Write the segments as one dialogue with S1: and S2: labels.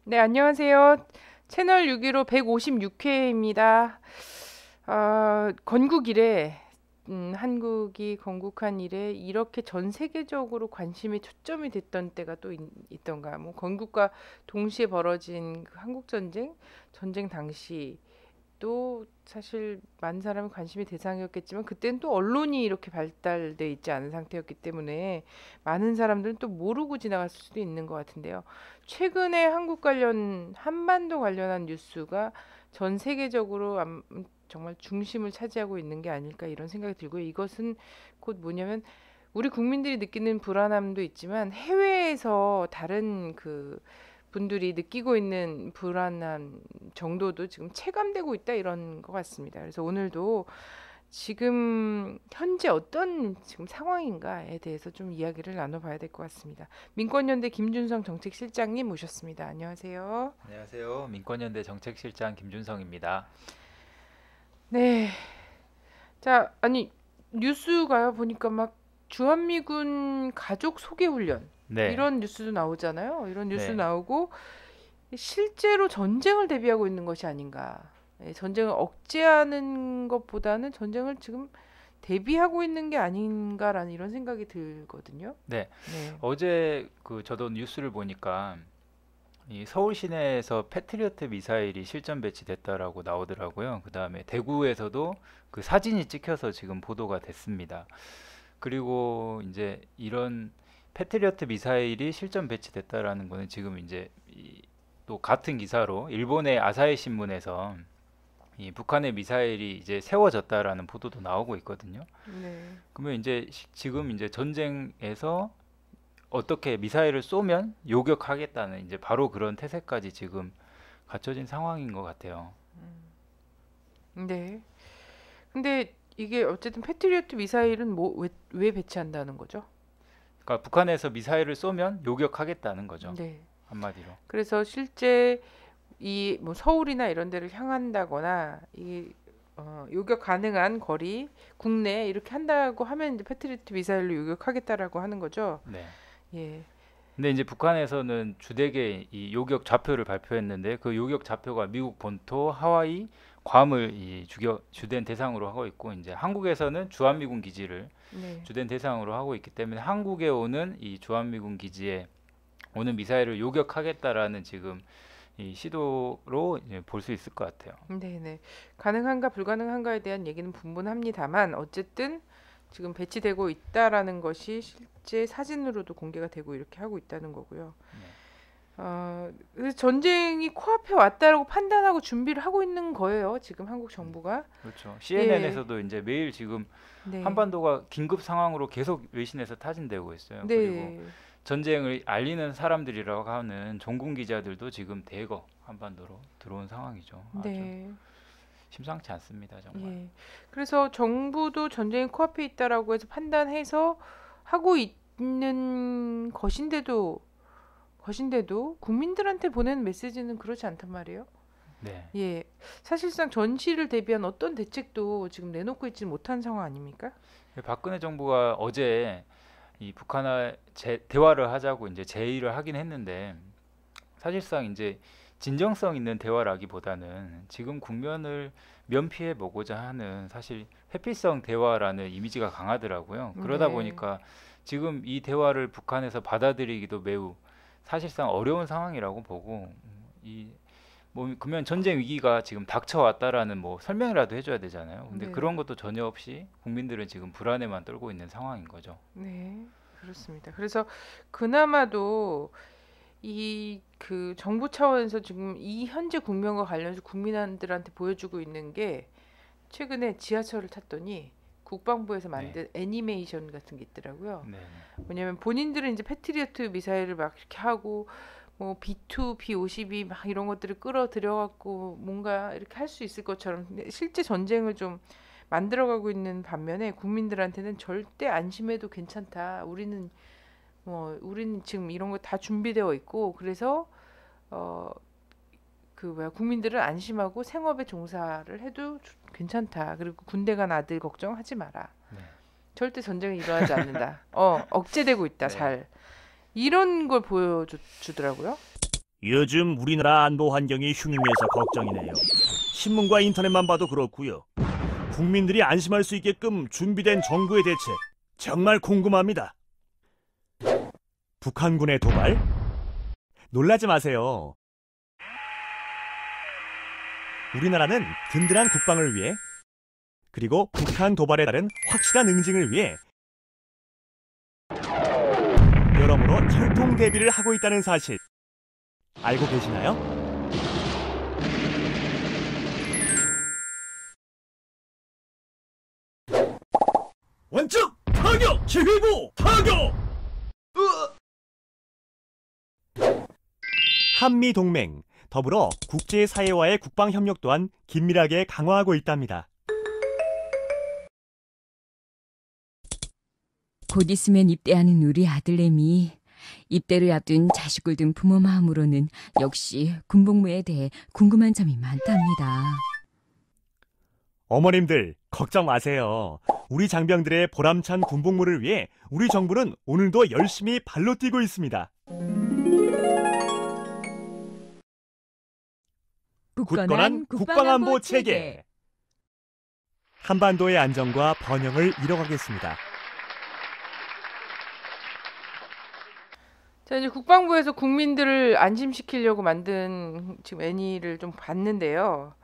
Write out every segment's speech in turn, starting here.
S1: 네, 안녕하세요. 채널 615 156회입니다. 건국 이래, 한국이 건국한 이래 이렇게 전 세계적으로 관심이 초점이 됐던 때가 또 있던가. 뭐 건국과 동시에 벌어진 그 한국 전쟁, 전쟁 당시 또 사실 많은 사람이 관심의 대상이었겠지만 그때는 또 언론이 이렇게 발달돼 있지 않은 상태였기 때문에 많은 사람들은 또 모르고 지나갔을 수도 있는 것 같은데요. 최근에 한국 관련 한반도 관련한 뉴스가 전 세계적으로 정말 중심을 차지하고 있는 게 아닐까 이런 생각이 들고요. 이것은 곧 뭐냐면 우리 국민들이 느끼는 불안함도 있지만 해외에서 다른 그 분들이 느끼고 있는 불안한 정도도 지금 체감되고 있다 이런 것 같습니다. 그래서 오늘도 지금 현재 어떤 지금 상황인가에 대해서 좀 이야기를 나눠봐야 될 것 같습니다. 민권연대 김준성 정책실장님 모셨습니다. 안녕하세요.
S2: 안녕하세요. 민권연대 정책실장 김준성입니다.
S1: 네. 자, 아니 뉴스가요 보니까 막 주한미군 가족 소개 훈련
S2: 네,
S1: 이런 뉴스도 나오잖아요. 이런 뉴스
S2: 네,
S1: 나오고 실제로 전쟁을 대비하고 있는 것이 아닌가. 예, 전쟁을 억제하는 것보다는 전쟁을 지금 대비하고 있는 게 아닌가라는 이런 생각이 들거든요.
S2: 네.
S1: 네.
S2: 어제 저도 뉴스를 보니까 이 서울 시내에서 패트리어트 미사일이 실전 배치됐다라고 나오더라고요. 그다음에 대구에서도 그 사진이 찍혀서 지금 보도가 됐습니다. 그리고 이제 이런 패트리어트 미사일이 실전 배치됐다라는 거는 지금 이제 또 같은 기사로 일본의 아사히 신문에서 이 북한의 미사일이 이제 세워졌다라는 보도도 나오고 있거든요.
S1: 네.
S2: 그러면 이제 지금 이제 전쟁에서 어떻게 미사일을 쏘면 요격하겠다는 이제 바로 그런 태세까지 지금 갖춰진 상황인 것 같아요.
S1: 네. 근데 이게 어쨌든 패트리어트 미사일은 뭐 왜 배치한다는 거죠?
S2: 그러니까 북한에서 미사일을 쏘면 요격하겠다는 거죠.
S1: 네.
S2: 한마디로.
S1: 그래서 실제 이 뭐 서울이나 이런 데를 향한다거나 이 요격 가능한 거리 국내 이렇게 한다고 하면 이제 패트리어트 미사일로 요격하겠다라고 하는 거죠.
S2: 네.
S1: 예.
S2: 근데 이제 북한에서는 주되게 이 요격 좌표를 발표했는데 그 요격 좌표가 미국 본토, 하와이, 괌을 주된 대상으로 하고 있고 이제 한국에서는 주한미군 기지를
S1: 네.
S2: 주된 대상으로 하고 있기 때문에 한국에 오는 이 주한미군 기지에 오는 미사일을 요격하겠다라는 지금 이 시도로 볼 수 있을 것 같아요.
S1: 네네. 가능한가 불가능한가에 대한 얘기는 분분합니다만 어쨌든 지금 배치되고 있다라는 것이 실제 사진으로도 공개가 되고 이렇게 하고 있다는 거고요.
S2: 네.
S1: 그래서 전쟁이 코앞에 왔다라고 판단하고 준비를 하고 있는 거예요. 지금 한국 정부가.
S2: 그렇죠.
S1: 예.
S2: CNN에서도 이제 매일 지금
S1: 네.
S2: 한반도가 긴급 상황으로 계속 외신에서 타진되고 있어요. 그리고
S1: 네.
S2: 전쟁을 알리는 사람들이라고 하는 종군 기자들도 지금 대거 한반도로 들어온 상황이죠. 아주
S1: 네.
S2: 심상치 않습니다, 정말.
S1: 예. 그래서 정부도 전쟁이 코앞에 있다라고 해서 판단해서 하고 있는 것인데도 국민들한테 보내는 메시지는 그렇지 않단 말이에요.
S2: 네.
S1: 예. 사실상 전시를 대비한 어떤 대책도 지금 내놓고 있지 못한 상황 아닙니까?
S2: 박근혜 정부가 어제 이 북한과 대화를 하자고 이제 제의를 하긴 했는데 사실상 이제 진정성 있는 대화라기보다는 지금 국면을 면피해 보고자 하는 사실 회피성 대화라는 이미지가 강하더라고요. 그러다
S1: 네.
S2: 보니까 지금 이 대화를 북한에서 받아들이기도 매우 사실상 어려운 상황이라고 보고 이 뭐 그러면 전쟁 위기가 지금 닥쳐왔다라는 뭐 설명이라도 해줘야 되잖아요. 근데
S1: 네.
S2: 그런 것도 전혀 없이 국민들은 지금 불안에만 떨고 있는 상황인 거죠.
S1: 네. 그렇습니다. 그래서 그나마도 이 그 정부 차원에서 지금 이 현재 국면과 관련해서 국민들한테 보여주고 있는 게 최근에 지하철을 탔더니 국방부에서
S2: 네,
S1: 만든 애니메이션 같은 게 있더라고요.
S2: 네, 네,
S1: 왜냐면 본인들은 이제 패트리어트 미사일을 막 이렇게 하고 뭐 B2, B52 막 이런 것들을 끌어들여 갖고 뭔가 이렇게 할 수 있을 것처럼 근데 실제 전쟁을 좀 만들어가고 있는 반면에 국민들한테는 절대 안심해도 괜찮다. 우리는 지금 이런 거 다 준비되어 있고 그래서 어 그 뭐야 국민들은 안심하고 생업에 종사를 해도 괜찮다. 그리고 군대 간 아들 걱정하지 마라.
S2: 네,
S1: 절대 전쟁이 일어나지 않는다. 억제되고 있다.
S2: 네.
S1: 잘. 이런 걸 보여주더라고요.
S3: 요즘 우리나라 안보 환경이 흉흉해서 걱정이네요. 신문과 인터넷만 봐도 그렇고요. 국민들이 안심할 수 있게끔 준비된 정부의 대책 정말 궁금합니다. 북한군의 도발? 놀라지 마세요. 우리나라는 든든한 국방을 위해 그리고 북한 도발에 따른 확실한 응징을 위해 여러모로 철통 대비를 하고 있다는 사실 알고 계시나요? 원적 타격! 기회보 타격! 한미 동맹, 더불어 국제사회와의 국방협력 또한 긴밀하게 강화하고 있답니다.
S4: 곧 있으면 입대하는 우리 아들내미. 입대를 앞둔 자식을 둔 부모 마음으로는 역시 군복무에 대해 궁금한 점이 많답니다.
S3: 어머님들 걱정 마세요. 우리 장병들의 보람찬 군복무를 위해 우리 정부는 오늘도 열심히 발로 뛰고 있습니다. 굳건한 국방안보 체계. 한반도의 안정과 번영을 이뤄가겠습니다.
S1: 자, 이제 국방부에서 국민들을 안심시키려고 만든 지금 애니를 좀 봤는데요.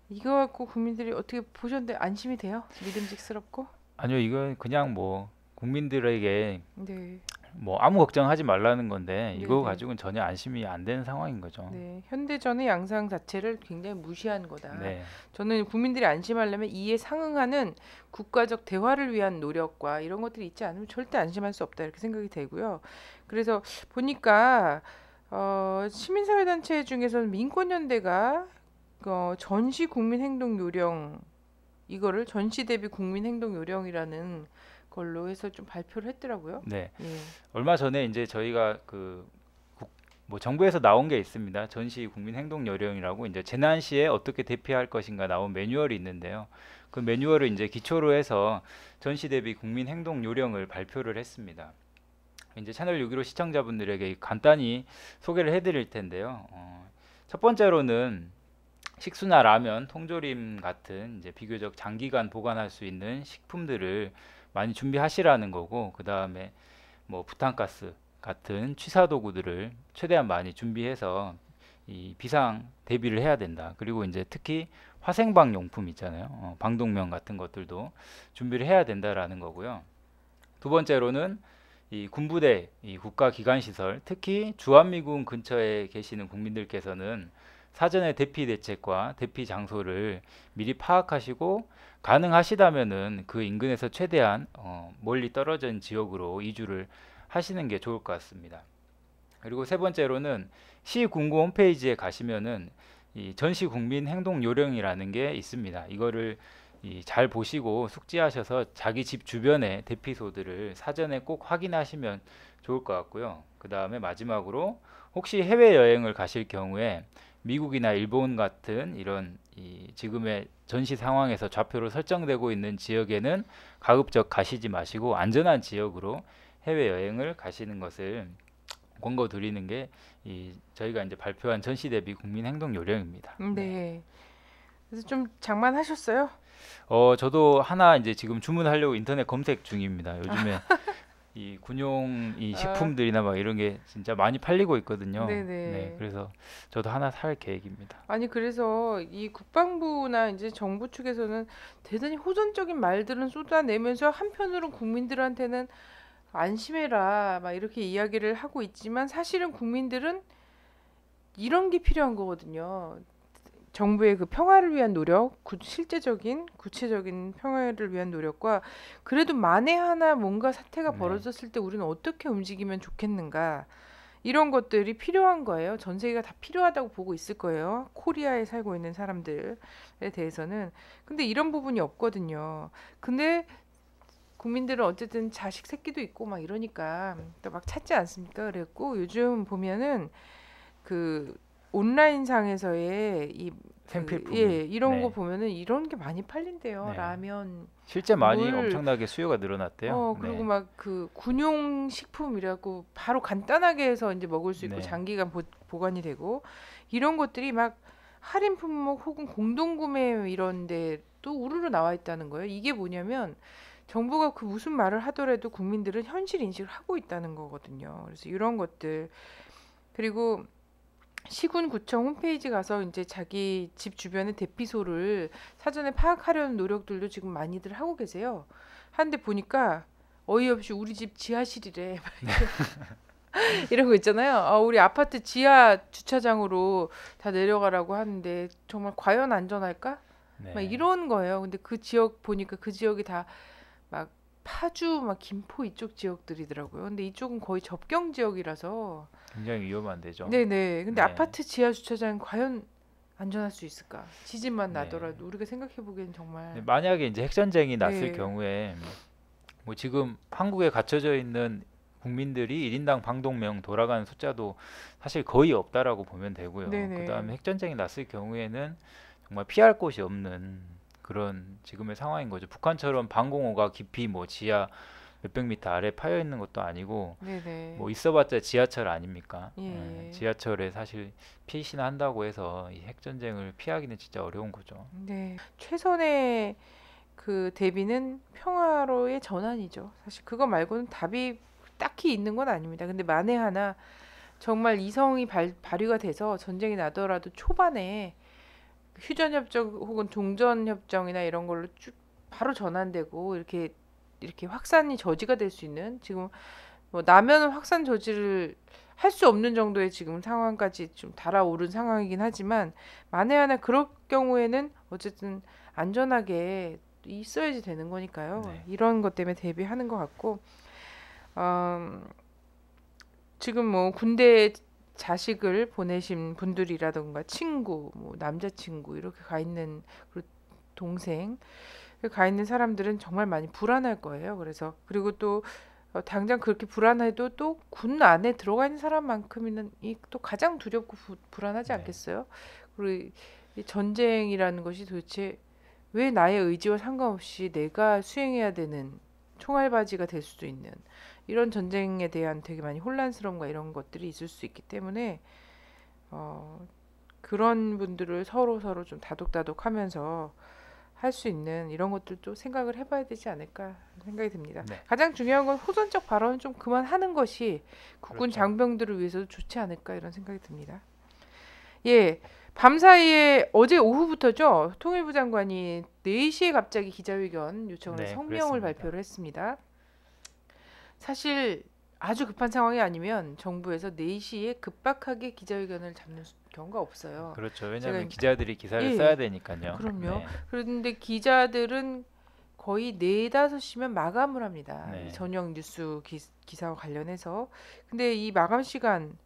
S1: 이거 갖고 국민들이 어떻게 보셨는데 안심이 돼요? 믿음직스럽고?
S2: 아니요, 이건 그냥 뭐 국민들에게
S1: 네.
S2: 뭐 아무 걱정하지 말라는 건데 이거
S1: 네네.
S2: 가지고는 전혀 안심이 안 되는 상황인 거죠.
S1: 네. 현대전의 양상 자체를 굉장히 무시한 거다.
S2: 네,
S1: 저는 국민들이 안심하려면 이에 상응하는 국가적 대화를 위한 노력과 이런 것들이 있지 않으면 절대 안심할 수 없다 이렇게 생각이 되고요. 그래서 보니까 시민사회단체 중에서는 민권연대가 전시 국민행동요령 이거를 전시 대비 국민행동요령이라는 걸로 해서 좀 발표를 했더라고요.
S2: 네.
S1: 예.
S2: 얼마 전에 이제 저희가 뭐 정부에서 나온 게 있습니다. 전시 국민 행동 요령이라고 이제 재난 시에 어떻게 대피할 것인가 나온 매뉴얼이 있는데요. 그 매뉴얼을 이제 기초로 해서 전시 대비 국민 행동 요령을 발표를 했습니다. 이제 채널 615 시청자분들에게 간단히 소개를 해드릴 텐데요. 첫 번째로는 식수나 라면, 통조림 같은 이제 비교적 장기간 보관할 수 있는 식품들을 많이 준비하시라는 거고, 그 다음에 뭐 부탄가스 같은 취사 도구들을 최대한 많이 준비해서 이 비상 대비를 해야 된다. 그리고 이제 특히 화생방 용품 있잖아요. 방독면 같은 것들도 준비를 해야 된다라는 거고요. 두 번째로는 이 군부대, 이 국가기관시설, 특히 주한미군 근처에 계시는 국민들께서는 사전에 대피 대책과 대피 장소를 미리 파악하시고 가능하시다면은 그 인근에서 최대한 멀리 떨어진 지역으로 이주를 하시는 게 좋을 것 같습니다. 그리고 세 번째로는 시군구 홈페이지에 가시면은 이 전시 국민 행동 요령이라는 게 있습니다. 이거를 잘 보시고 숙지하셔서 자기 집 주변의 대피소들을 사전에 꼭 확인하시면 좋을 것 같고요. 그 다음에 마지막으로 혹시 해외 여행을 가실 경우에 미국이나 일본 같은 이런 지금의 전시 상황에서 좌표로 설정되고 있는 지역에는 가급적 가시지 마시고 안전한 지역으로 해외 여행을 가시는 것을 권고드리는 게 저희가 이제 발표한 전시 대비 국민 행동 요령입니다.
S1: 네. 그래서 좀 장만하셨어요?
S2: 저도 하나 이제 지금 주문하려고 인터넷 검색 중입니다. 요즘에 이 군용 식품들이나 막 이런 게 진짜 많이 팔리고 있거든요.
S1: 네네.
S2: 네, 그래서 저도 하나 살 계획입니다.
S1: 아니 그래서 이 국방부나 이제 정부 측에서는 대단히 호전적인 말들은 쏟아내면서 한편으로 국민들한테는 안심해라 막 이렇게 이야기를 하고 있지만 사실은 국민들은 이런 게 필요한 거거든요. 정부의 그 평화를 위한 노력, 실제적인 구체적인 평화를 위한 노력과 그래도 만에 하나 뭔가 사태가
S2: 네.
S1: 벌어졌을 때 우리는 어떻게 움직이면 좋겠는가 이런 것들이 필요한 거예요. 전 세계가 다 필요하다고 보고 있을 거예요. 코리아에 살고 있는 사람들에 대해서는. 근데 이런 부분이 없거든요. 근데 국민들은 어쨌든 자식 새끼도 있고 막 이러니까 또 막 찾지 않습니까? 그랬고 요즘 보면은 그 온라인 상에서의
S2: 생필품.
S1: 이런
S2: 네.
S1: 거 보면은 이런 게 많이 팔린대요.
S2: 네.
S1: 라면,
S2: 실제 많이
S1: 물,
S2: 엄청나게 수요가 늘어났대요.
S1: 그리고
S2: 네.
S1: 막 그 군용 식품이라고 바로 간단하게 해서 이제 먹을 수 있고
S2: 네.
S1: 장기간 보관이 되고 이런 것들이 막 할인 품목 혹은 공동구매 이런 데또 우르르 나와 있다는 거예요. 이게 뭐냐면 정부가 그 무슨 말을 하더라도 국민들은 현실 인식을 하고 있다는 거거든요. 그래서 이런 것들 그리고 시군 구청 홈페이지 가서 이제 자기 집 주변의 대피소를 사전에 파악하려는 노력들도 지금 많이들 하고 계세요. 한데 보니까 어이없이 우리 집 지하실이래. 막 이런 거 있잖아요. 우리 아파트 지하 주차장으로 다 내려가라고 하는데 정말 과연 안전할까? 막
S2: 네.
S1: 이런 거예요. 근데 그 지역 보니까 그 지역이 다 막 파주, 막 김포 이쪽 지역들이더라고요. 근데 이쪽은 거의 접경 지역이라서
S2: 굉장히 위험한 데죠.
S1: 네네. 근데
S2: 네.
S1: 아파트 지하 주차장 과연 안전할 수 있을까? 지진만
S2: 네.
S1: 나더라도 우리가 생각해 보기엔 정말
S2: 네, 만약에 이제 핵전쟁이 났을
S1: 네.
S2: 경우에 뭐 지금 한국에 갇혀져 있는 국민들이 1인당 방독면 돌아가는 숫자도 사실 거의 없다라고 보면 되고요.
S1: 네네.
S2: 그다음에 핵전쟁이 났을 경우에는 정말 피할 곳이 없는 그런 지금의 상황인 거죠. 북한처럼 방공호가 깊이 뭐 지하 몇백 미터 아래 파여 있는 것도 아니고
S1: 네네.
S2: 뭐 있어봤자 지하철 아닙니까?
S1: 예.
S2: 지하철에 사실 피신을 한다고 해서 이 핵전쟁을 피하기는 진짜 어려운 거죠.
S1: 네. 최선의 그 대비는 평화로의 전환이죠. 사실 그거 말고는 답이 딱히 있는 건 아닙니다. 근데 만에 하나 정말 이성이 발휘가 돼서 전쟁이 나더라도 초반에 휴전협정 혹은 종전협정이나 이런 걸로 쭉 바로 전환되고 이렇게 확산이 저지가 될 수 있는 지금 뭐 나면은 확산 저지를 할 수 없는 정도의 지금 상황까지 좀 달아오른 상황이긴 하지만 만에 하나 그럴 경우에는 어쨌든 안전하게 있어야지 되는 거니까요.
S2: 네.
S1: 이런 것 때문에 대비하는 것 같고 지금 뭐 군대 자식을 보내신 분들이라던가 친구, 뭐 남자친구 이렇게 가 있는 그리고 동생 가 있는 사람들은 정말 많이 불안할 거예요. 그래서 그리고 또 당장 그렇게 불안해도 또 군 안에 들어가 있는 사람만큼은 또 가장 두렵고 불안하지
S2: 네.
S1: 않겠어요? 그리고 이 전쟁이라는 것이 도대체 왜 나의 의지와 상관없이 내가 수행해야 되는 총알바지가 될 수도 있는 이런 전쟁에 대한 되게 많이 혼란스러움과 이런 것들이 있을 수 있기 때문에 그런 분들을 서로 좀 다독다독하면서 할 수 있는 이런 것들도 생각을 해봐야 되지 않을까 생각이 듭니다.
S2: 네.
S1: 가장 중요한 건 호전적 발언을 좀 그만하는 것이 국군
S2: 그렇죠.
S1: 장병들을 위해서도 좋지 않을까 이런 생각이 듭니다. 예, 밤사이에 어제 오후부터죠. 통일부 장관이 4시에 갑자기 기자회견 요청을 해서
S2: 네,
S1: 성명을
S2: 그랬습니다.
S1: 발표를 했습니다. 사실 아주 급한 상황이 아니면 정부에서 4시에 급박하게 기자회견을 잡는 경우가 없어요.
S2: 그렇죠. 왜냐하면
S1: 제가
S2: 기자들이 기사를
S1: 예,
S2: 써야 되니까요.
S1: 그럼요.
S2: 네.
S1: 그런데 기자들은 거의 4, 5시면 마감을 합니다.
S2: 네.
S1: 이 저녁 뉴스 기사와 관련해서. 근데 이 마감 시간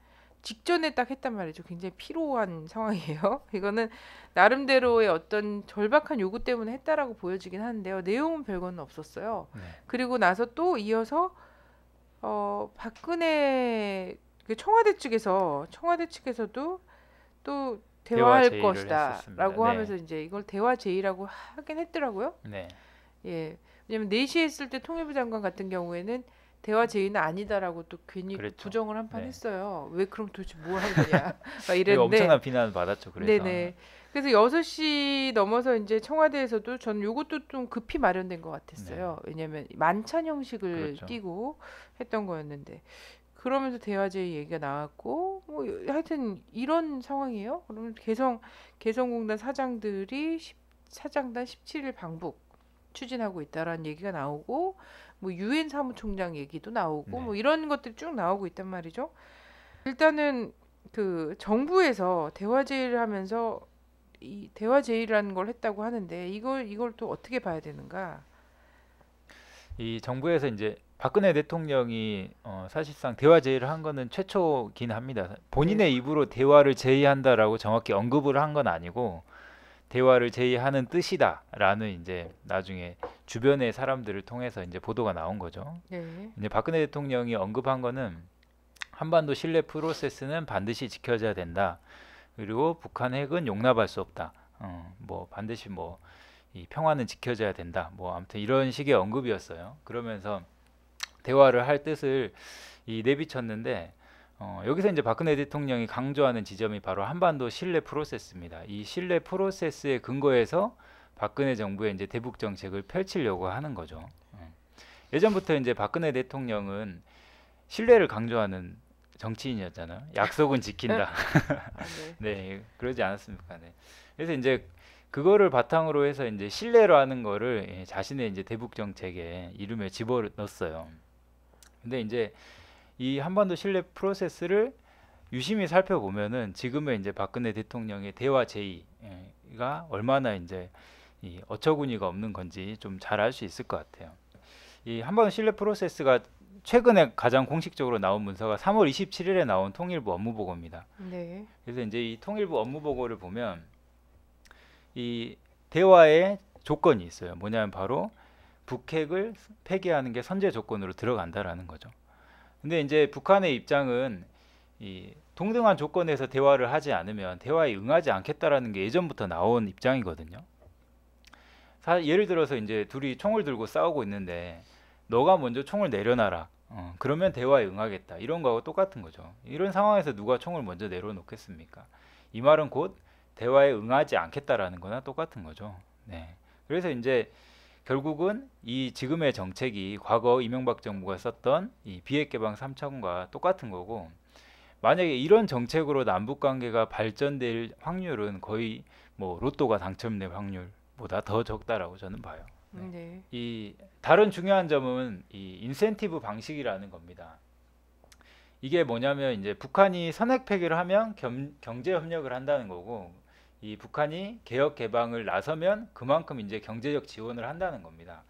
S1: 직전에 딱 했단 말이죠. 굉장히 피로한 상황이에요. 이거는 나름대로의 어떤 절박한 요구 때문에 했다라고 보여지긴 하는데요. 내용은 별건 없었어요.
S2: 네.
S1: 그리고 나서 또 이어서 박근혜 그 청와대 측에서도 또
S2: 대화
S1: 대화할
S2: 제의를
S1: 것이다라고
S2: 했었습니다. 네.
S1: 하면서 이제 이걸 대화 제의라고 하긴 했더라고요.
S2: 네.
S1: 예. 왜냐면 4시에 했을 때 통일부 장관 같은 경우에는 대화 제의는 아니다라고 또 괜히
S2: 그랬죠.
S1: 부정을 한 판
S2: 네.
S1: 했어요. 왜 그럼 도대체 뭐 한 거냐. 막
S2: 그리고
S1: 이랬는데
S2: 엄청난 비난을 받았죠. 그래서
S1: 네네. 그래서 6시 넘어서 이제 청와대에서도 저는 요것도 좀 급히 마련된 것 같았어요. 왜냐면 만찬 형식을
S2: 네. 그렇죠.
S1: 띠고 했던 거였는데 그러면서 대화제의 얘기가 나왔고 뭐 하여튼 이런 상황이에요. 그러면 개성공단 사장들이 사장단 17일 방북 추진하고 있다라는 얘기가 나오고 뭐 유엔 사무총장 얘기도 나오고
S2: 네.
S1: 뭐 이런 것들이 쭉 나오고 있단 말이죠. 일단은 그 정부에서 대화 제의를 하면서 이 대화 제의라는 걸 했다고 하는데 이걸 또 어떻게 봐야 되는가?
S2: 이 정부에서 이제 박근혜 대통령이 사실상 대화 제의를 한 거는 최초긴 합니다. 본인의 입으로 대화를 제의한다라고 정확히 언급을 한 건 아니고 대화를 제의하는 뜻이다라는 이제 나중에 주변의 사람들을 통해서 이제 보도가 나온 거죠.
S1: 네.
S2: 이제 박근혜 대통령이 언급한 거는 한반도 신뢰 프로세스는 반드시 지켜져야 된다. 그리고 북한 핵은 용납할 수 없다. 뭐 반드시 뭐 이 평화는 지켜져야 된다. 뭐 아무튼 이런 식의 언급이었어요. 그러면서 대화를 할 뜻을 내비쳤는데 여기서 이제 박근혜 대통령이 강조하는 지점이 바로 한반도 신뢰 프로세스입니다. 이 신뢰 프로세스에 근거해서 박근혜 정부의 이제 대북 정책을 펼치려고 하는 거죠. 예전부터 이제 박근혜 대통령은 신뢰를 강조하는 정치인이었잖아요. 약속은 지킨다. 네, 그러지 않았습니까? 네. 그래서 이제 그거를 바탕으로 해서 이제 신뢰로 하는 거를 자신의 이제 대북 정책에 이름에 집어넣었어요. 근데 이제 이 한반도 신뢰 프로세스를 유심히 살펴보면은 지금의 이제 박근혜 대통령의 대화 제의가 얼마나 이제 이 어처구니가 없는 건지 좀 잘 알 수 있을 것 같아요. 이 한반도 신뢰 프로세스가 최근에 가장 공식적으로 나온 문서가 3월 27일에 나온 통일부 업무보고입니다.
S1: 네.
S2: 그래서 이제 이 통일부 업무보고를 보면 이 대화의 조건이 있어요. 뭐냐면 바로 북핵을 폐기하는 게 선제 조건으로 들어간다라는 거죠. 근데 이제 북한의 입장은 이 동등한 조건에서 대화를 하지 않으면 대화에 응하지 않겠다라는 게 예전부터 나온 입장이거든요. 예를 들어서 이제 둘이 총을 들고 싸우고 있는데 너가 먼저 총을 내려놔라. 그러면 대화에 응하겠다. 이런 거하고 똑같은 거죠. 이런 상황에서 누가 총을 먼저 내려놓겠습니까? 이 말은 곧 대화에 응하지 않겠다라는 거나 똑같은 거죠. 네. 그래서 이제 결국은 이 지금의 정책이 과거 이명박 정부가 썼던 이 비핵 개방 3차원과 똑같은 거고, 만약에 이런 정책으로 남북 관계가 발전될 확률은 거의 뭐 로또가 당첨될 확률보다 더 적다라고 저는 봐요. 네.
S1: 네.
S2: 이 다른 중요한 점은 이 인센티브 방식이라는 겁니다. 이게 뭐냐면 이제 북한이 선핵 폐기를 하면 경제 협력을 한다는 거고, 이 북한이 개혁 개방을 나서면 그만큼 이제 경제적 지원을 한다는 겁니다.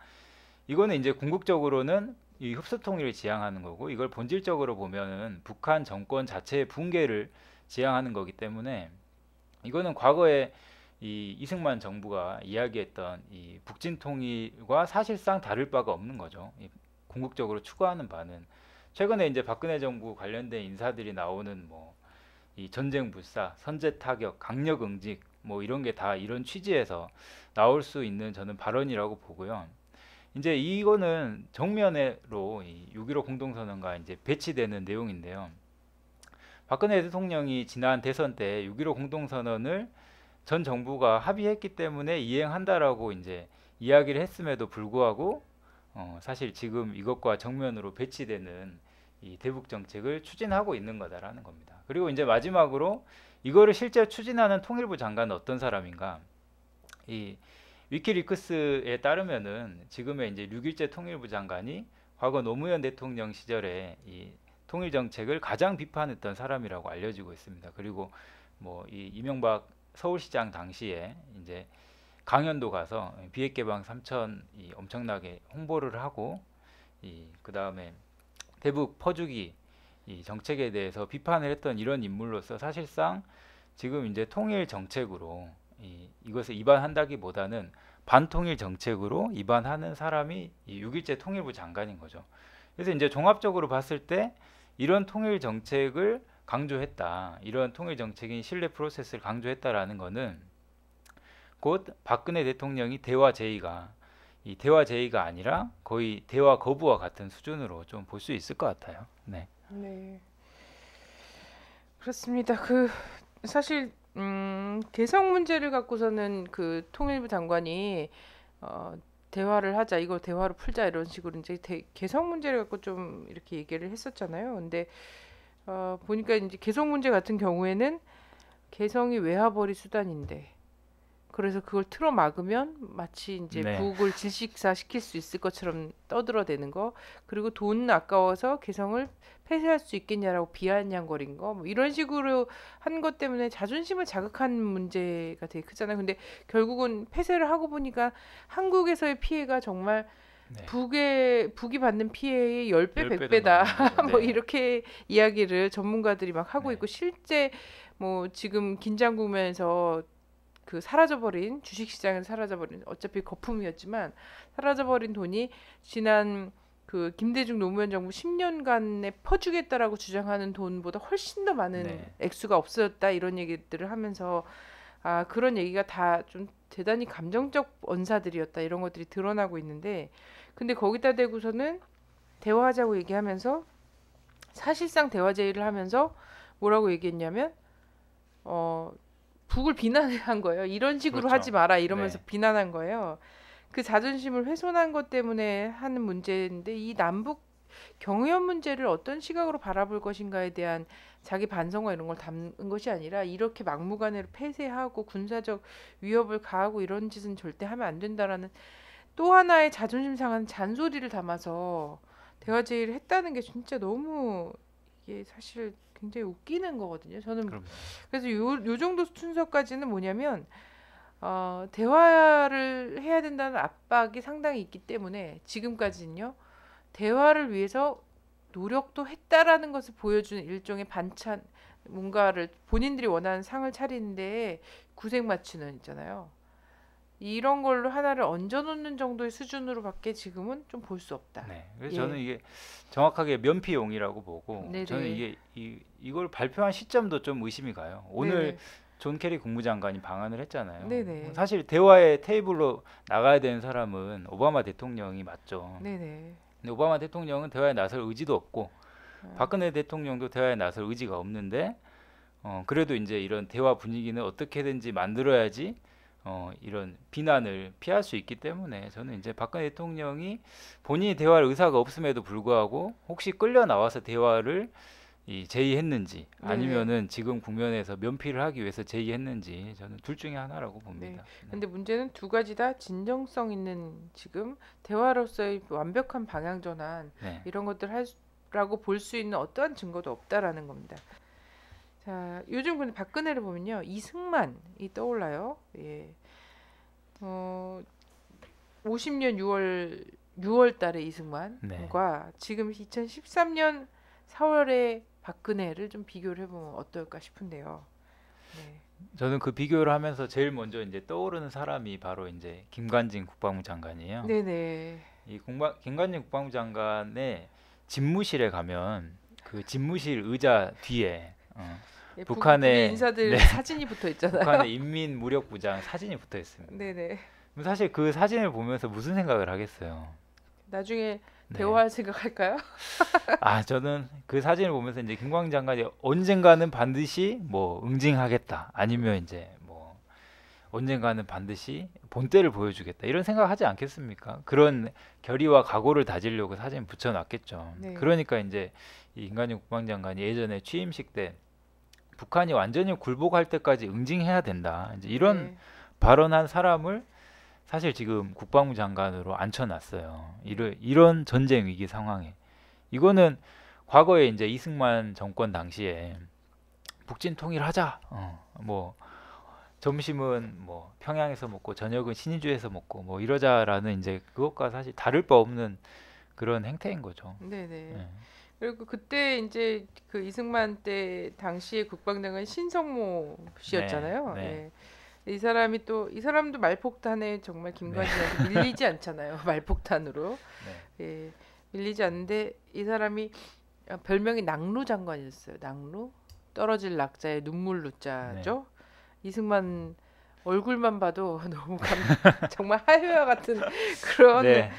S2: 이거는 이제 궁극적으로는 이 흡수 통일을 지향하는 거고, 이걸 본질적으로 보면은 북한 정권 자체의 붕괴를 지향하는 거기 때문에 이거는 과거에 이 이승만 정부가 이야기했던 이 북진 통일과 사실상 다를 바가 없는 거죠. 궁극적으로 추구하는 바는 최근에 이제 박근혜 정부 관련된 인사들이 나오는 뭐 이 전쟁 불사, 선제 타격, 강력 응직 뭐 이런 게 다 이런 취지에서 나올 수 있는 저는 발언이라고 보고요. 이제 이거는 정면으로 이 6.15 공동선언과 이제 배치되는 내용인데요. 박근혜 대통령이 지난 대선 때 6.15 공동선언을 전 정부가 합의했기 때문에 이행한다라고 이제 이야기를 했음에도 불구하고 사실 지금 이것과 정면으로 배치되는 이 대북 정책을 추진하고 있는 거다라는 겁니다. 그리고 이제 마지막으로 이거를 실제 추진하는 통일부 장관은 어떤 사람인가? 이 위키리크스에 따르면은 지금의 이제 6.1제 통일부 장관이 과거 노무현 대통령 시절에 이 통일 정책을 가장 비판했던 사람이라고 알려지고 있습니다. 그리고 뭐 이 이명박 서울시장 당시에 이제 강연도 가서 비핵 개방 3천 이 엄청나게 홍보를 하고 그 다음에 대북 퍼주기 이 정책에 대해서 비판을 했던 이런 인물로서 사실상 지금 이제 통일 정책으로 이것을 입안한다기보다는 반통일 정책으로 입안하는 사람이 이 6.1제 통일부 장관인 거죠. 그래서 이제 종합적으로 봤을 때 이런 통일 정책을 강조했다. 이런 통일 정책인 신뢰 프로세스를 강조했다라는 거는 곧 박근혜 대통령이 대화 제의가 이 대화 제의가 아니라 거의 대화 거부와 같은 수준으로 좀 볼 수 있을 것 같아요. 네.
S1: 네. 그렇습니다. 그 사실 개성 문제를 갖고서는 그 통일부 장관이 대화를 하자, 이걸 대화로 풀자 이런 식으로 이제 개성 문제를 갖고 좀 이렇게 얘기를 했었잖아요. 근데 보니까 이제 개성 문제 같은 경우에는 개성이 외화벌이 수단인데, 그래서 그걸 틀어 막으면 마치 이제
S2: 네.
S1: 북을 질식사 시킬 수 있을 것처럼 떠들어대는 거, 그리고 돈 아까워서 개성을 폐쇄할 수 있겠냐라고 비아냥거린 거, 뭐 이런 식으로 한 것 때문에 자존심을 자극한 문제가 되게 크잖아요. 근데 결국은 폐쇄를 하고 보니까 한국에서의 피해가 정말
S2: 네.
S1: 북이 받는 피해의 10배,
S2: 10배도
S1: 100배다.
S2: 넘는 거죠.
S1: 뭐
S2: 네.
S1: 이렇게 이야기를 전문가들이 막 하고
S2: 네.
S1: 있고, 실제 뭐 지금 긴장 국면에서 그 사라져버린 주식시장에서 사라져버린, 어차피 거품이었지만 사라져버린 돈이 지난 그 김대중 노무현 정부 10년간에 퍼주겠다라고 주장하는 돈보다 훨씬 더 많은
S2: 네.
S1: 액수가 없어졌다, 이런 얘기들을 하면서 그런 얘기가 다 좀 대단히 감정적 언사들이었다, 이런 것들이 드러나고 있는데, 근데 거기다 대고서는 대화하자고 얘기하면서 사실상 대화 제의를 하면서 뭐라고 얘기했냐면 북을 비난한 거예요. 이런 식으로
S2: 그렇죠.
S1: 하지 마라 이러면서
S2: 네.
S1: 비난한 거예요. 그 자존심을 훼손한 것 때문에 하는 문제인데 이 남북 경유연 문제를 어떤 시각으로 바라볼 것인가에 대한 자기 반성과 이런 걸 담은 것이 아니라 이렇게 막무가내로 폐쇄하고 군사적 위협을 가하고 이런 짓은 절대 하면 안 된다라는 또 하나의 자존심 상한 잔소리를 담아서 대화 제의를 했다는 게 진짜 너무 이게 사실 굉장히 웃기는 거거든요. 저는
S2: 그럼
S1: 그래서 요 정도 순서까지는 뭐냐면 대화를 해야 된다는 압박이 상당히 있기 때문에 지금까지는요. 대화를 위해서 노력도 했다라는 것을 보여주는 일종의 반찬 뭔가를 본인들이 원하는 상을 차리는데 구색 맞추는 있잖아요. 이런 걸로 하나를 얹어놓는 정도의 수준으로밖에 지금은 좀 볼 수 없다.
S2: 네. 그래서
S1: 예.
S2: 저는 이게 정확하게 면피용이라고 보고
S1: 네네.
S2: 저는 이게 이걸 발표한 시점도 좀 의심이 가요. 오늘
S1: 네네.
S2: 존 케리 국무장관이 방한을 했잖아요.
S1: 네네.
S2: 사실 대화의 테이블로 나가야 되는 사람은 오바마 대통령이 맞죠.
S1: 네네.
S2: 근데 오바마 대통령은 대화에 나설 의지도 없고
S1: 어,
S2: 박근혜 대통령도 대화에 나설 의지가 없는데 그래도 이제 이런 대화 분위기는 어떻게든지 만들어야지 이런 비난을 피할 수 있기 때문에 저는 이제 박근혜 대통령이 본인이 대화할 의사가 없음에도 불구하고 혹시 끌려 나와서 대화를 제의했는지
S1: 네네.
S2: 아니면은 지금 국면에서 면피를 하기 위해서 제의했는지 저는 둘 중에 하나라고 봅니다. 네.
S1: 근데 문제는 두 가지 다 진정성 있는 지금 대화로서의 완벽한 방향 전환
S2: 네.
S1: 이런 것들 라고 볼 수 있는 어떠한 증거도 없다라는 겁니다. 자, 요즘 근데 박근혜를 보면요. 이승만이 떠올라요. 예. 50년 6월 달에 이승만과 지금 2013년 4월에 박근혜를 좀 비교를 해보면 어떨까 싶은데요. 네.
S2: 저는 그 비교를 하면서 제일 먼저 이제 떠오르는 사람이 바로 이제 김관진 국방부 장관이에요.
S1: 네네.
S2: 김관진 국방부 장관의 집무실에 가면 그 집무실 의자 뒤에
S1: 예,
S2: 북한의
S1: 북의 인사들
S2: 네.
S1: 사진이 붙어 있잖아요.
S2: 북한의 인민무력부장 사진이 붙어 있습니다.
S1: 네네.
S2: 그럼 사실 그 사진을 보면서 무슨 생각을 하겠어요?
S1: 나중에
S2: 네.
S1: 대화할 생각할까요?
S2: 저는 그 사진을 보면서 이제 김광진 장관이 언젠가는 반드시 뭐 응징하겠다, 아니면 이제 뭐 언젠가는 반드시 본때를 보여주겠다 이런 생각하지 않겠습니까? 그런 결의와 각오를 다지려고 사진 붙여놨겠죠.
S1: 네.
S2: 그러니까 이제 이 김관진 국방장관이 예전에 취임식 때 북한이 완전히 굴복할 때까지 응징해야 된다, 이제 이런
S1: 네.
S2: 발언한 사람을 사실 지금 국방부 장관으로 앉혀놨어요. 이런 전쟁 위기 상황에 이거는 과거에 이제 이승만 정권 당시에 북진 통일하자, 뭐 점심은 뭐 평양에서 먹고 저녁은 신의주에서 먹고 뭐 이러자라는 이제 그것과 사실 다를 바 없는 그런 행태인 거죠.
S1: 네네.
S2: 네.
S1: 그리고 그때 이제 그 이승만 때 당시의 국방장관 신성모 씨였잖아요.
S2: 네, 네.
S1: 예. 이 사람도 말폭탄에 정말 김관진한테 밀리지 않잖아요. 말폭탄으로. 예. 밀리지 않는데 이 사람이 별명이 낙루 장관이었어요. 낙루? 떨어질 낙자에 눈물 루자죠. 이승만 얼굴만 봐도 너무 정말 하회와 같은 그런
S2: 네.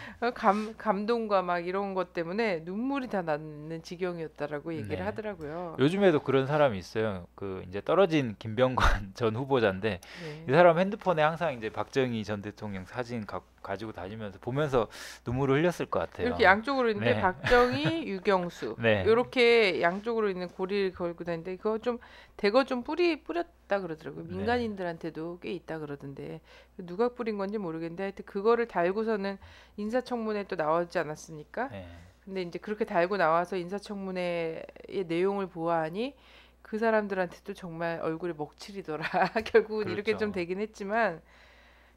S1: 감동과 막 이런 것 때문에 눈물이 다 나는 지경이었다라고 얘기를
S2: 네.
S1: 하더라고요.
S2: 요즘에도 그런 사람이 있어요. 그 이제 떨어진 김병관 전 후보자인데
S1: 네.
S2: 이 사람 핸드폰에 항상 이제 박정희 전 대통령 사진 가지고 다니면서 보면서 눈물을 흘렸을 것 같아요.
S1: 이렇게 양쪽으로 있는데
S2: 네.
S1: 박정희, 유경수
S2: 네.
S1: 이렇게 양쪽으로 있는 고리를 걸고 다니는데 그거 좀 대거 좀 뿌렸다 그러더라고요.
S2: 네.
S1: 민간인들한테도 꽤 있다 그러던데 누가 뿌린 건지 모르겠는데 하여튼 그거를 달고서는 인사청문회 또 나오지 않았습니까?
S2: 네.
S1: 근데 이제 그렇게 달고 나와서 인사청문회의 내용을 보아하니 그 사람들한테도 정말 얼굴에 먹칠이더라. 결국은 이렇게
S2: 그렇죠.
S1: 좀 되긴 했지만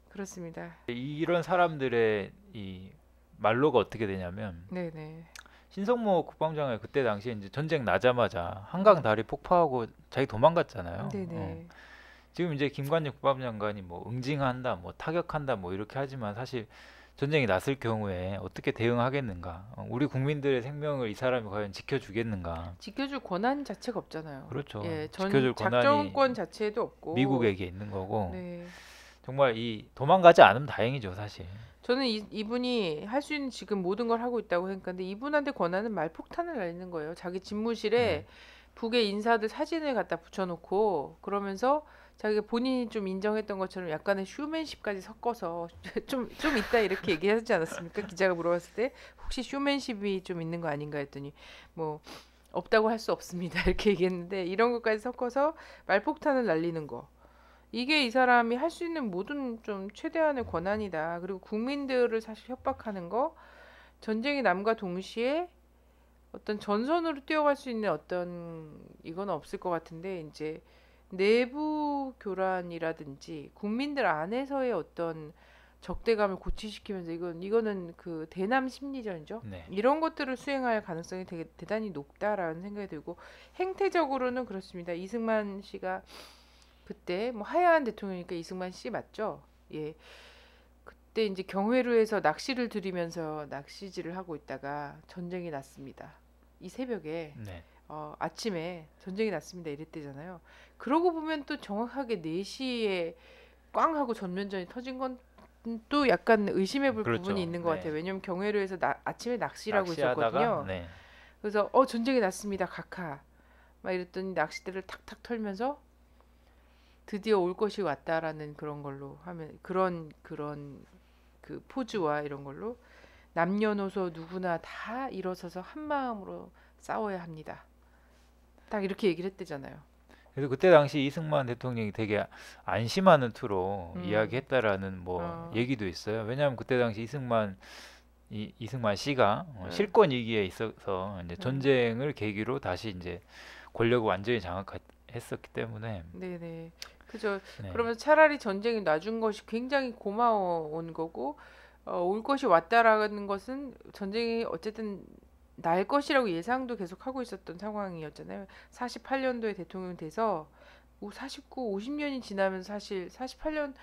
S1: 그렇습니다.
S2: 이런 사람들의 이 말로가 어떻게 되냐면
S1: 네네.
S2: 신성모 국방장관이 그때 당시에 이제 전쟁 나자마자 한강 다리 폭파하고 자기 도망갔잖아요.
S1: 네네.
S2: 지금 이제 김관진 국방장관이 뭐 응징한다, 뭐 타격한다, 뭐 이렇게 하지만 사실 전쟁이 났을 경우에 어떻게 대응하겠는가? 우리 국민들의 생명을 이 사람이 과연 지켜주겠는가?
S1: 지켜줄 권한 자체가 없잖아요.
S2: 그렇죠.
S1: 예,
S2: 지켜줄 권한이
S1: 작전권 자체도 없고.
S2: 미국에게 있는 거고.
S1: 네.
S2: 정말 이 도망가지 않으면 다행이죠, 사실.
S1: 저는 이분이 할 수 있는 지금 모든 걸 하고 있다고 생각하는데 이분한테 권하는 말폭탄을 날리는 거예요. 자기 집무실에
S2: 네.
S1: 북의 인사들 사진을 갖다 붙여놓고 그러면서 자기가 본인이 좀 인정했던 것처럼 약간의 쇼맨십까지 섞어서 좀 있다 이렇게 얘기하지 않았습니까? 기자가 물어봤을 때 혹시 쇼맨십이 좀 있는 거 아닌가 했더니 뭐 없다고 할 수 없습니다 이렇게 얘기했는데 이런 것까지 섞어서 말폭탄을 날리는 거. 이게 이 사람이 할 수 있는 모든 좀 최대한의 권한이다. 그리고 국민들을 사실 협박하는 거, 전쟁이 남과 동시에 어떤 전선으로 뛰어갈 수 있는 어떤 이건 없을 것 같은데 이제 내부 교란이라든지 국민들 안에서의 어떤 적대감을 고취시키면서 이거는 그 대남 심리전이죠.
S2: 네.
S1: 이런 것들을 수행할 가능성이 되게 대단히 높다라는 생각이 들고 행태적으로는 그렇습니다. 이승만 씨가 그때 뭐 하야한 대통령이니까 이승만 씨 맞죠? 예. 그때 이제 경회루에서 낚시를 들이면서 낚시질을 하고 있다가 전쟁이 났습니다. 이 새벽에
S2: 네.
S1: 아침에 전쟁이 났습니다. 이랬대잖아요. 그러고 보면 또 정확하게 4시에 꽝 하고 전면전이 터진 건 또 약간 의심해 볼
S2: 그렇죠.
S1: 부분이 있는 것
S2: 네.
S1: 같아요. 왜냐면 경회루에서 아침에 낚시를 하고
S2: 낚시하다가
S1: 있었거든요.
S2: 네.
S1: 그래서 전쟁이 났습니다. 각하. 막 이랬더니 낚싯대를 탁탁 털면서 드디어 올 것이 왔다라는 그런 걸로 하면 그런 그 포즈와 이런 걸로 남녀노소 누구나 다 일어서서 한 마음으로 싸워야 합니다. 딱 이렇게 얘기를 했대잖아요.
S2: 그래서 그때 당시 이승만 대통령이 되게 안심하는 투로
S1: 음.
S2: 이야기했다라는 뭐
S1: 어.
S2: 얘기도 있어요. 왜냐하면 그때 당시 이승만 씨가 실권 위기에 있어서 이제
S1: 음.
S2: 전쟁을 계기로 다시 이제 권력을 완전히 장악했었기 때문에
S1: 네네. 그죠.
S2: 네.
S1: 그러면 차라리 전쟁이 놔준 것이 굉장히 고마운 거고 올 것이 왔다라는 것은 전쟁이 어쨌든 날 것이라고 예상도 계속 하고 있었던 상황이었잖아요. 48년도에 대통령 돼서 49, 50년이 지나면 사실 48년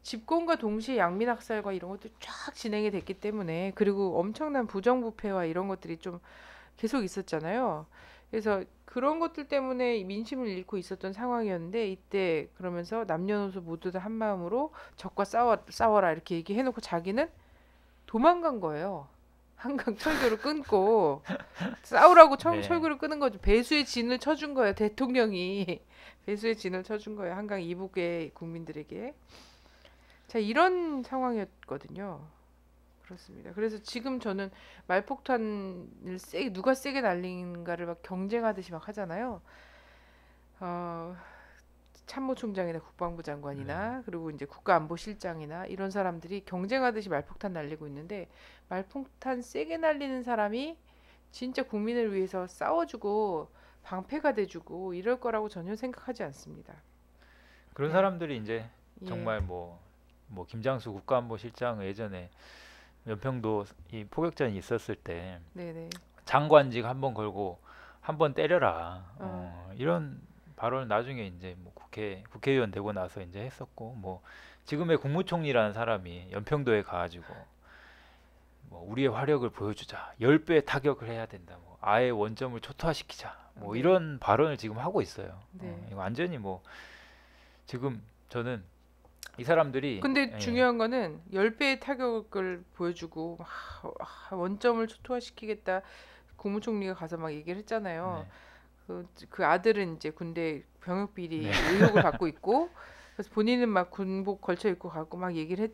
S1: 집권과 동시에 양민학살과 이런 것도 쫙 진행이 됐기 때문에 그리고 엄청난 부정부패와 이런 것들이 좀 계속 있었잖아요. 그래서 그런 것들 때문에 민심을 잃고 있었던 상황이었는데 이때 그러면서 남녀노소 모두 다 한 마음으로 적과 싸워라 이렇게 얘기해놓고 자기는 도망간 거예요. 한강 철교를 끊고 싸우라고
S2: 네.
S1: 철교를 끄는 거죠. 배수의 진을 쳐준 거예요. 대통령이 배수의 진을 쳐준 거예요. 한강 이북의 국민들에게. 자, 이런 상황이었거든요. 그렇습니다. 그래서 지금 저는 말폭탄을 누가 세게 날린가를 막 경쟁하듯이 막 하잖아요. 참모총장이나 국방부 장관이나 그리고 이제 국가안보실장이나 이런 사람들이 경쟁하듯이 말폭탄 날리고 있는데 말폭탄 세게 날리는 사람이 진짜 국민을 위해서 싸워주고 방패가 돼주고 이럴 거라고 전혀 생각하지 않습니다.
S2: 그런
S1: 네.
S2: 사람들이 이제
S1: 예.
S2: 정말 뭐 김장수 국가안보실장 예전에 연평도 이 포격전이 있었을 때
S1: 네네.
S2: 장관직 한번 걸고 한번 때려라 이런 발언을 나중에 이제 뭐 국회의원 되고 나서 이제 했었고 뭐 지금의 국무총리라는 사람이 연평도에 가가지고 뭐 우리의 화력을 보여주자 10배 타격을 해야 된다 뭐 아예 원점을 초토화시키자 뭐
S1: 네.
S2: 이런 발언을 지금 하고 있어요.
S1: 네.
S2: 이거 완전히 뭐 지금 저는 이 사람들이
S1: 근데
S2: 예,
S1: 중요한 거는 10배의 타격을 보여주고 원점을 초토화시키겠다. 국무총리가 가서 막 얘기를 했잖아요.
S2: 네.
S1: 그 아들은 이제 군대 병역 비리
S2: 네.
S1: 의혹을 받고 있고 그래서 본인은 막 군복 걸쳐 입고 가고 막 얘기를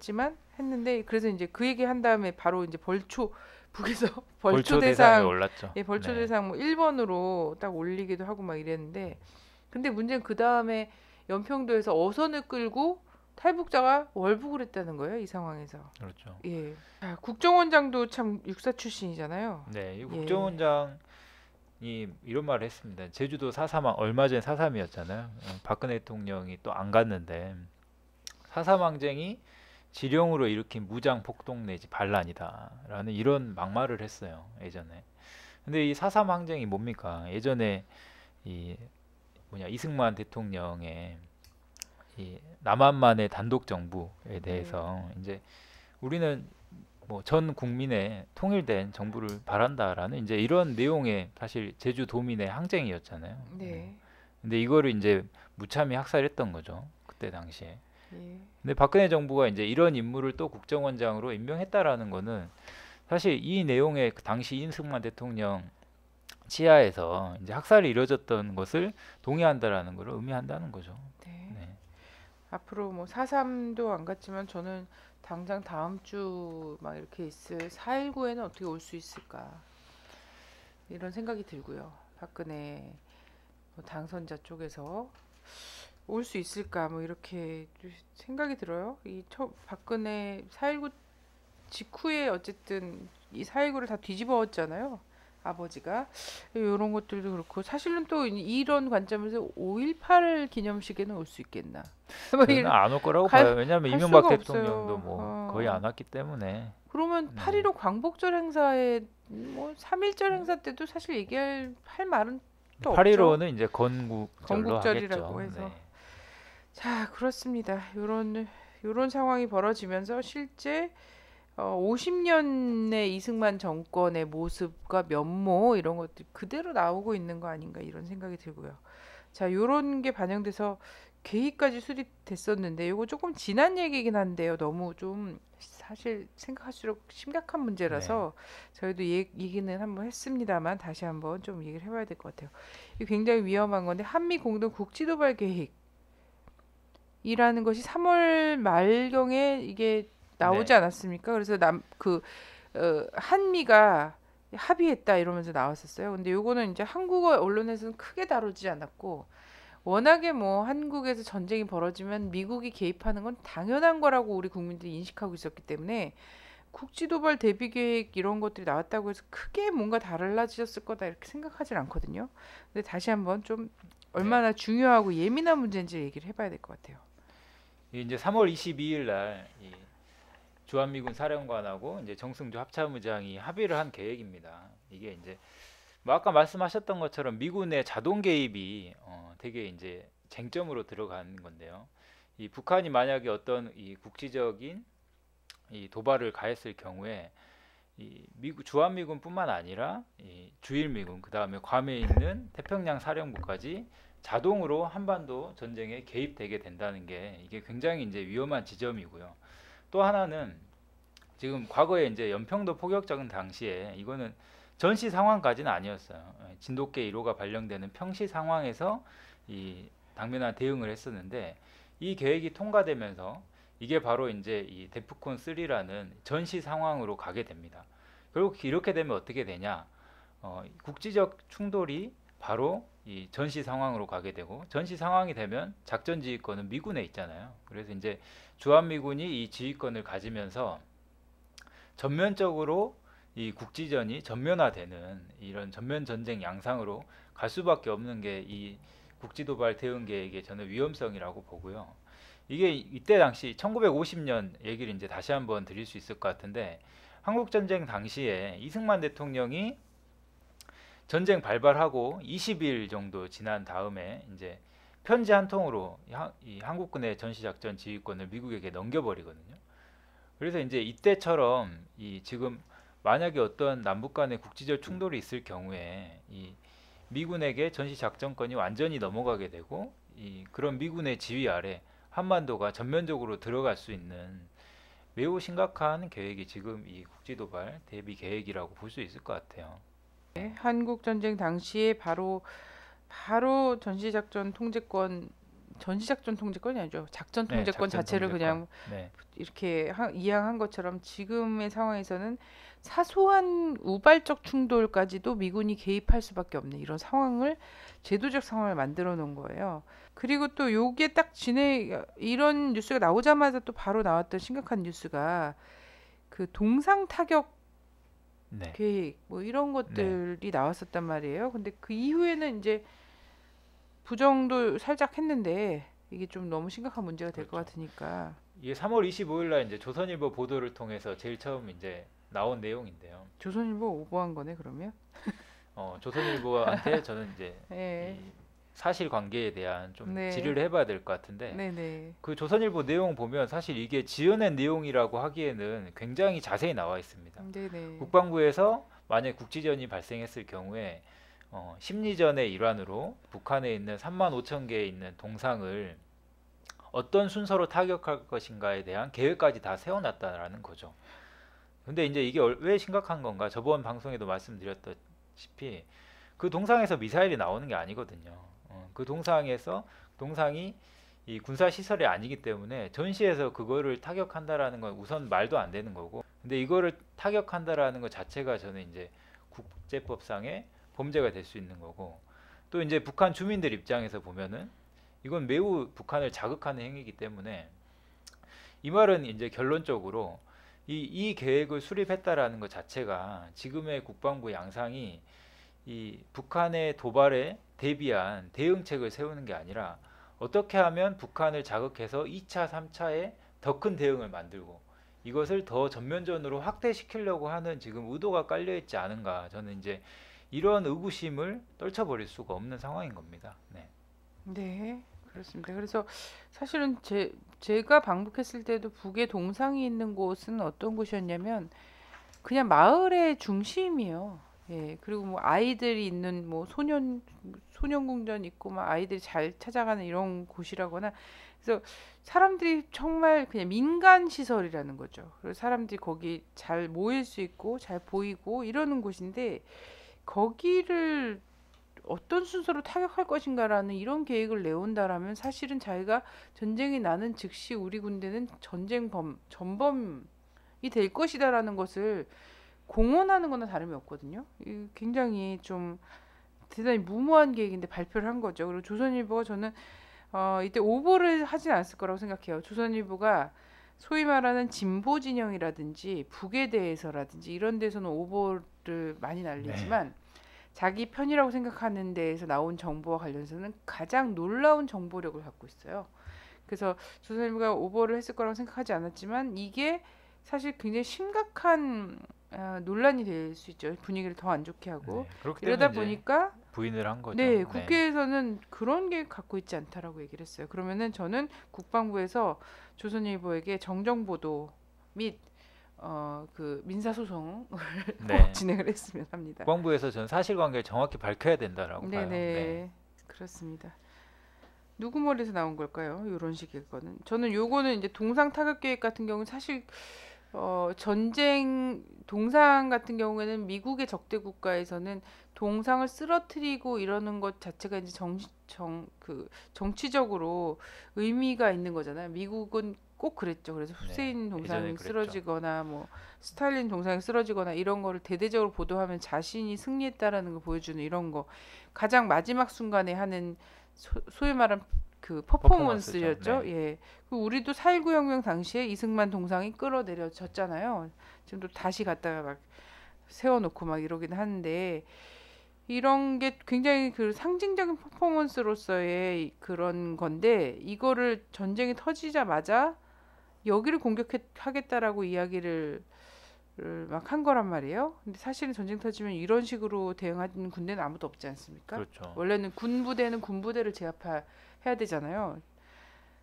S1: 했는데 그래서 이제 그 얘기 한 다음에 바로 이제 북에서 벌초
S2: 대상에
S1: 대상
S2: 올랐죠.
S1: 예, 벌초
S2: 네.
S1: 대상 뭐 1번으로 딱 올리기도 하고 막 이랬는데 근데 문제는 그 다음에 연평도에서 어선을 끌고 탈북자가 월북을 했다는 거예요. 이 상황에서.
S2: 그렇죠.
S1: 예. 국정원장도 참 육사 출신이잖아요.
S2: 네, 이
S1: 예.
S2: 국정원장이 이런 말을 했습니다. 제주도 4.3 얼마 전에 4.3이었잖아요. 박근혜 대통령이 또 안 갔는데 4.3 항쟁이 지령으로 일으킨 무장 폭동 내지 반란이다라는 이런 막말을 했어요. 예전에. 근데 이 4.3 항쟁이 뭡니까? 예전에 이승만 대통령의 이 남한만의 단독 정부에 대해서 이제 우리는 뭐 전 국민의 통일된 정부를 바란다라는 이제 이런 내용의 사실 제주도민의 항쟁이었잖아요.
S1: 네.
S2: 근데 이거를 이제 무참히 학살했던 거죠. 그때 당시에.
S1: 예.
S2: 근데 박근혜 정부가 이제 이런 인물을 또 국정원장으로 임명했다라는 거는 사실 이 내용의 그 당시 이승만 대통령 치하에서 이제 학살이 이루어졌던 것을 동의한다라는 것을 의미한다는 거죠.
S1: 네.
S2: 네.
S1: 앞으로 뭐 4.3도 안 갔지만 저는 당장 다음 주 막 이렇게 있을 4.19에는 어떻게 올 수 있을까 이런 생각이 들고요. 박근혜 뭐 당선자 쪽에서 올 수 있을까 뭐 이렇게 생각이 들어요. 박근혜 4.19 직후에 어쨌든 이 4.19를 다 뒤집어왔잖아요. 아버지가 이런 것들도 그렇고 사실은 또 이런 관점에서 5.18 기념식에는 올 수 있겠나? 뭐
S2: 저는
S1: 이런
S2: 안 올 거라고
S1: 갈-
S2: 봐요. 왜냐하면
S1: 갈
S2: 이명박
S1: 수가
S2: 대통령도
S1: 없어요.
S2: 뭐 거의 안 왔기 때문에.
S1: 그러면
S2: 네.
S1: 8.15 광복절 행사에 뭐 3.1절 행사 때도 사실 할 말은 또 없죠.
S2: 8.15는 이제 건국절로
S1: 건국절이라고
S2: 하겠죠.
S1: 해서.
S2: 네.
S1: 자, 그렇습니다. 요런 상황이 벌어지면서 실제 50년의 이승만 정권의 모습과 면모 이런 것들 그대로 나오고 있는 거 아닌가 이런 생각이 들고요. 자, 요런 게 반영돼서 계획까지 수립됐었는데 요거 조금 지난 얘기긴 한데요. 너무 좀 사실 생각할수록 심각한 문제라서 저희도 얘기는 한번 했습니다만 다시 한번 좀 얘기를 해봐야 될 것 같아요. 이게 굉장히 위험한 건데 한미 공동 국지도발 계획이라는 것이 3월 말경에 이게 나오지
S2: 네.
S1: 않았습니까? 그래서 한미가 합의했다 이러면서 나왔었어요. 근데 요거는 이제 한국어 언론에서는 크게 다루지 않았고 워낙에 뭐 한국에서 전쟁이 벌어지면 미국이 개입하는 건 당연한 거라고 우리 국민들이 인식하고 있었기 때문에 국지도발 대비 계획 이런 것들이 나왔다고 해서 크게 뭔가 달라졌을 거다 이렇게 생각하진 않거든요. 근데 다시 한번 좀 얼마나 중요하고 예민한 문제인지 얘기를 해봐야 될 것 같아요.
S2: 이제 3월 22일 날 이 주한미군 사령관하고 이제 정승주 합참의장이 합의를 한 계획입니다. 이게 이제 뭐 아까 말씀하셨던 것처럼 미군의 자동 개입이 되게 이제 쟁점으로 들어가는 건데요. 이 북한이 만약에 어떤 이 국지적인 이 도발을 가했을 경우에 이 주한미군뿐만 아니라 이 주일미군 그다음에 괌에 있는 태평양 사령부까지 자동으로 한반도 전쟁에 개입되게 된다는 게 이게 굉장히 이제 위험한 지점이고요. 또 하나는 지금 과거에 이제 연평도 포격전 당시에 이거는 전시 상황까지는 아니었어요. 진돗개 1호가 발령되는 평시 상황에서 이 당면한 대응을 했었는데 이 계획이 통과되면서 이게 바로 이제 이 데프콘 3라는 전시 상황으로 가게 됩니다. 결국 이렇게 되면 어떻게 되냐? 국지적 충돌이 바로 이 전시 상황으로 가게 되고 전시 상황이 되면 작전 지휘권은 미군에 있잖아요. 그래서 이제 주한미군이 이 지휘권을 가지면서 전면적으로 이 국지전이 전면화되는 이런 전면 전쟁 양상으로 갈 수밖에 없는 게 이 국지도발 대응 계획의 저는 위험성이라고 보고요. 이게 이때 당시 1950년 얘기를 이제 다시 한번 드릴 수 있을 것 같은데 한국 전쟁 당시에 이승만 대통령이 전쟁 발발하고 20일 정도 지난 다음에 이제 편지 한 통으로 이 한국군의 전시작전 지휘권을 미국에게 넘겨버리거든요. 그래서 이제 이때처럼 이 지금 만약에 어떤 남북 간의 국지적 충돌이 있을 경우에 이 미군에게 전시작전권이 완전히 넘어가게 되고 이 그런 미군의 지휘 아래 한반도가 전면적으로 들어갈 수 있는 매우 심각한 계획이 지금 이 국지도발 대비 계획이라고 볼 수 있을 것 같아요.
S1: 한국 전쟁 당시에 바로 전시작전 통제권이 아니죠. 작전
S2: 네,
S1: 통제권
S2: 작전
S1: 자체를
S2: 통제권.
S1: 그냥
S2: 네,
S1: 이렇게 이양한 것처럼 지금의 상황에서는 사소한 우발적 충돌까지도 미군이 개입할 수밖에 없는 이런 상황을 제도적 상황을 만들어 놓은 거예요. 그리고 또 요게 딱 이런 뉴스가 나오자마자 또 바로 나왔던 심각한 뉴스가 그 동상 타격
S2: 네,
S1: 계획 뭐 이런 것들이 나왔었단 말이에요. 근데 그 이후에는 이제 부정도 살짝 했는데 이게 좀 너무 심각한 문제가 될 것
S2: 그렇죠.
S1: 같으니까
S2: 이게 3월 25일 날 이제 조선일보 보도를 통해서 제일 처음 이제 나온 내용인데요.
S1: 조선일보 오버한 거네 그러면.
S2: 조선일보한테 저는 이제
S1: 예.
S2: 이 사실관계에 대한 좀
S1: 네.
S2: 질의를 해봐야 될 것 같은데
S1: 네네.
S2: 그 조선일보 내용 보면 사실 이게 지어낸 내용이라고 하기에는 굉장히 자세히 나와 있습니다.
S1: 네네.
S2: 국방부에서 만약 국지전이 발생했을 경우에 심리전의 일환으로 북한에 있는 3만 5천 개에 있는 동상을 어떤 순서로 타격할 것인가에 대한 계획까지 다 세워놨다라는 거죠. 근데 이제 이게 왜 심각한 건가? 저번 방송에도 말씀드렸다시피 그 동상에서 미사일이 나오는 게 아니거든요. 그 동상이 이 군사 시설이 아니기 때문에 전시에서 그거를 타격한다라는 건 우선 말도 안 되는 거고, 근데 이거를 타격한다라는 것 자체가 저는 이제 국제법상의 범죄가 될 수 있는 거고, 또 이제 북한 주민들 입장에서 보면은 이건 매우 북한을 자극하는 행위이기 때문에 이 말은 이제 결론적으로 이 계획을 수립했다라는 것 자체가 지금의 국방부 양상이 이 북한의 도발에 대비한 대응책을 세우는 게 아니라 어떻게 하면 북한을 자극해서 2차, 3차에 더 큰 대응을 만들고 이것을 더 전면전으로 확대시키려고 하는 지금 의도가 깔려 있지 않은가. 저는 이제 이런 의구심을 떨쳐버릴 수가 없는 상황인 겁니다. 네.
S1: 네, 그렇습니다. 그래서 사실은 제가 방북했을 때도 북에 동상이 있는 곳은 어떤 곳이었냐면 그냥 마을의 중심이에요. 예, 그리고 뭐 아이들이 있는 뭐 소년궁전 있고 막 아이들이 잘 찾아가는 이런 곳이라거나, 그래서 사람들이 정말 그냥 민간 시설이라는 거죠. 그래서 사람들이 거기 잘 모일 수 있고 잘 보이고 이러는 곳인데 거기를 어떤 순서로 타격할 것인가라는 이런 계획을 내온다라면 사실은 자기가 전쟁이 나는 즉시 우리 군대는 전범이 될 것이다라는 것을 공언하는 거나 다름이 없거든요. 굉장히 좀 대단히 무모한 계획인데 발표를 한 거죠. 그리고 조선일보가 저는 이때 오보를 하진 않았을 거라고 생각해요. 조선일보가 소위 말하는 진보 진영이라든지 북에 대해서라든지 이런 데서는 오보를 많이 날리지만 자기 편이라고 생각하는 데에서 나온 정보와 관련해서는 가장 놀라운 정보력을 갖고 있어요. 그래서 조선일보가 오보를 했을 거라고 생각하지 않았지만 이게 사실 굉장히 심각한 논란이 될 수 있죠. 분위기를 더 안 좋게 하고.
S2: 그렇기
S1: 이러다
S2: 때문에 이제
S1: 보니까
S2: 부인을 한 거죠.
S1: 네, 국회에서는 그런 게 갖고 있지 않다라고 얘기를 했어요. 그러면은 저는 국방부에서 조선일보에게 정정보도 및 그 민사소송을 꼭 진행을 했으면 합니다.
S2: 국방부에서 전 사실관계를 정확히 밝혀야 된다라고 봐요.
S1: 네네, 그렇습니다. 누구 머리에서 나온 걸까요? 이런 식의 거는. 저는 요거는 이제 동상 타격 계획 같은 경우는 사실 전쟁 동상 같은 경우에는 미국의 적대 국가에서는 동상을 쓰러뜨리고 이러는 것 자체가 이제 정치적으로 의미가 있는 거잖아요. 미국은 꼭 그랬죠. 그래서 후세인 동상이 쓰러지거나 뭐 스탈린 동상이 쓰러지거나 이런 거를 대대적으로 보도하면 자신이 승리했다라는 걸 보여주는 이런 거 가장 마지막 순간에 하는 소위 말하는 그 퍼포먼스였죠. 예. 우리도 4.19 혁명 당시에 이승만 동상이 끌어내려졌잖아요. 지금도 다시 갖다가 막 세워놓고 막 이러긴 하는데 이런 게 굉장히 그 상징적인 퍼포먼스로서의 그런 건데 이거를 전쟁이 터지자마자 여기를 공격하겠다라고 이야기를 막 한 거란 말이에요. 근데 사실은 전쟁 터지면 이런 식으로 대응하는 군대는 아무도 없지 않습니까?
S2: 그렇죠.
S1: 원래는 군부대는 군부대를 제압해야 되잖아요.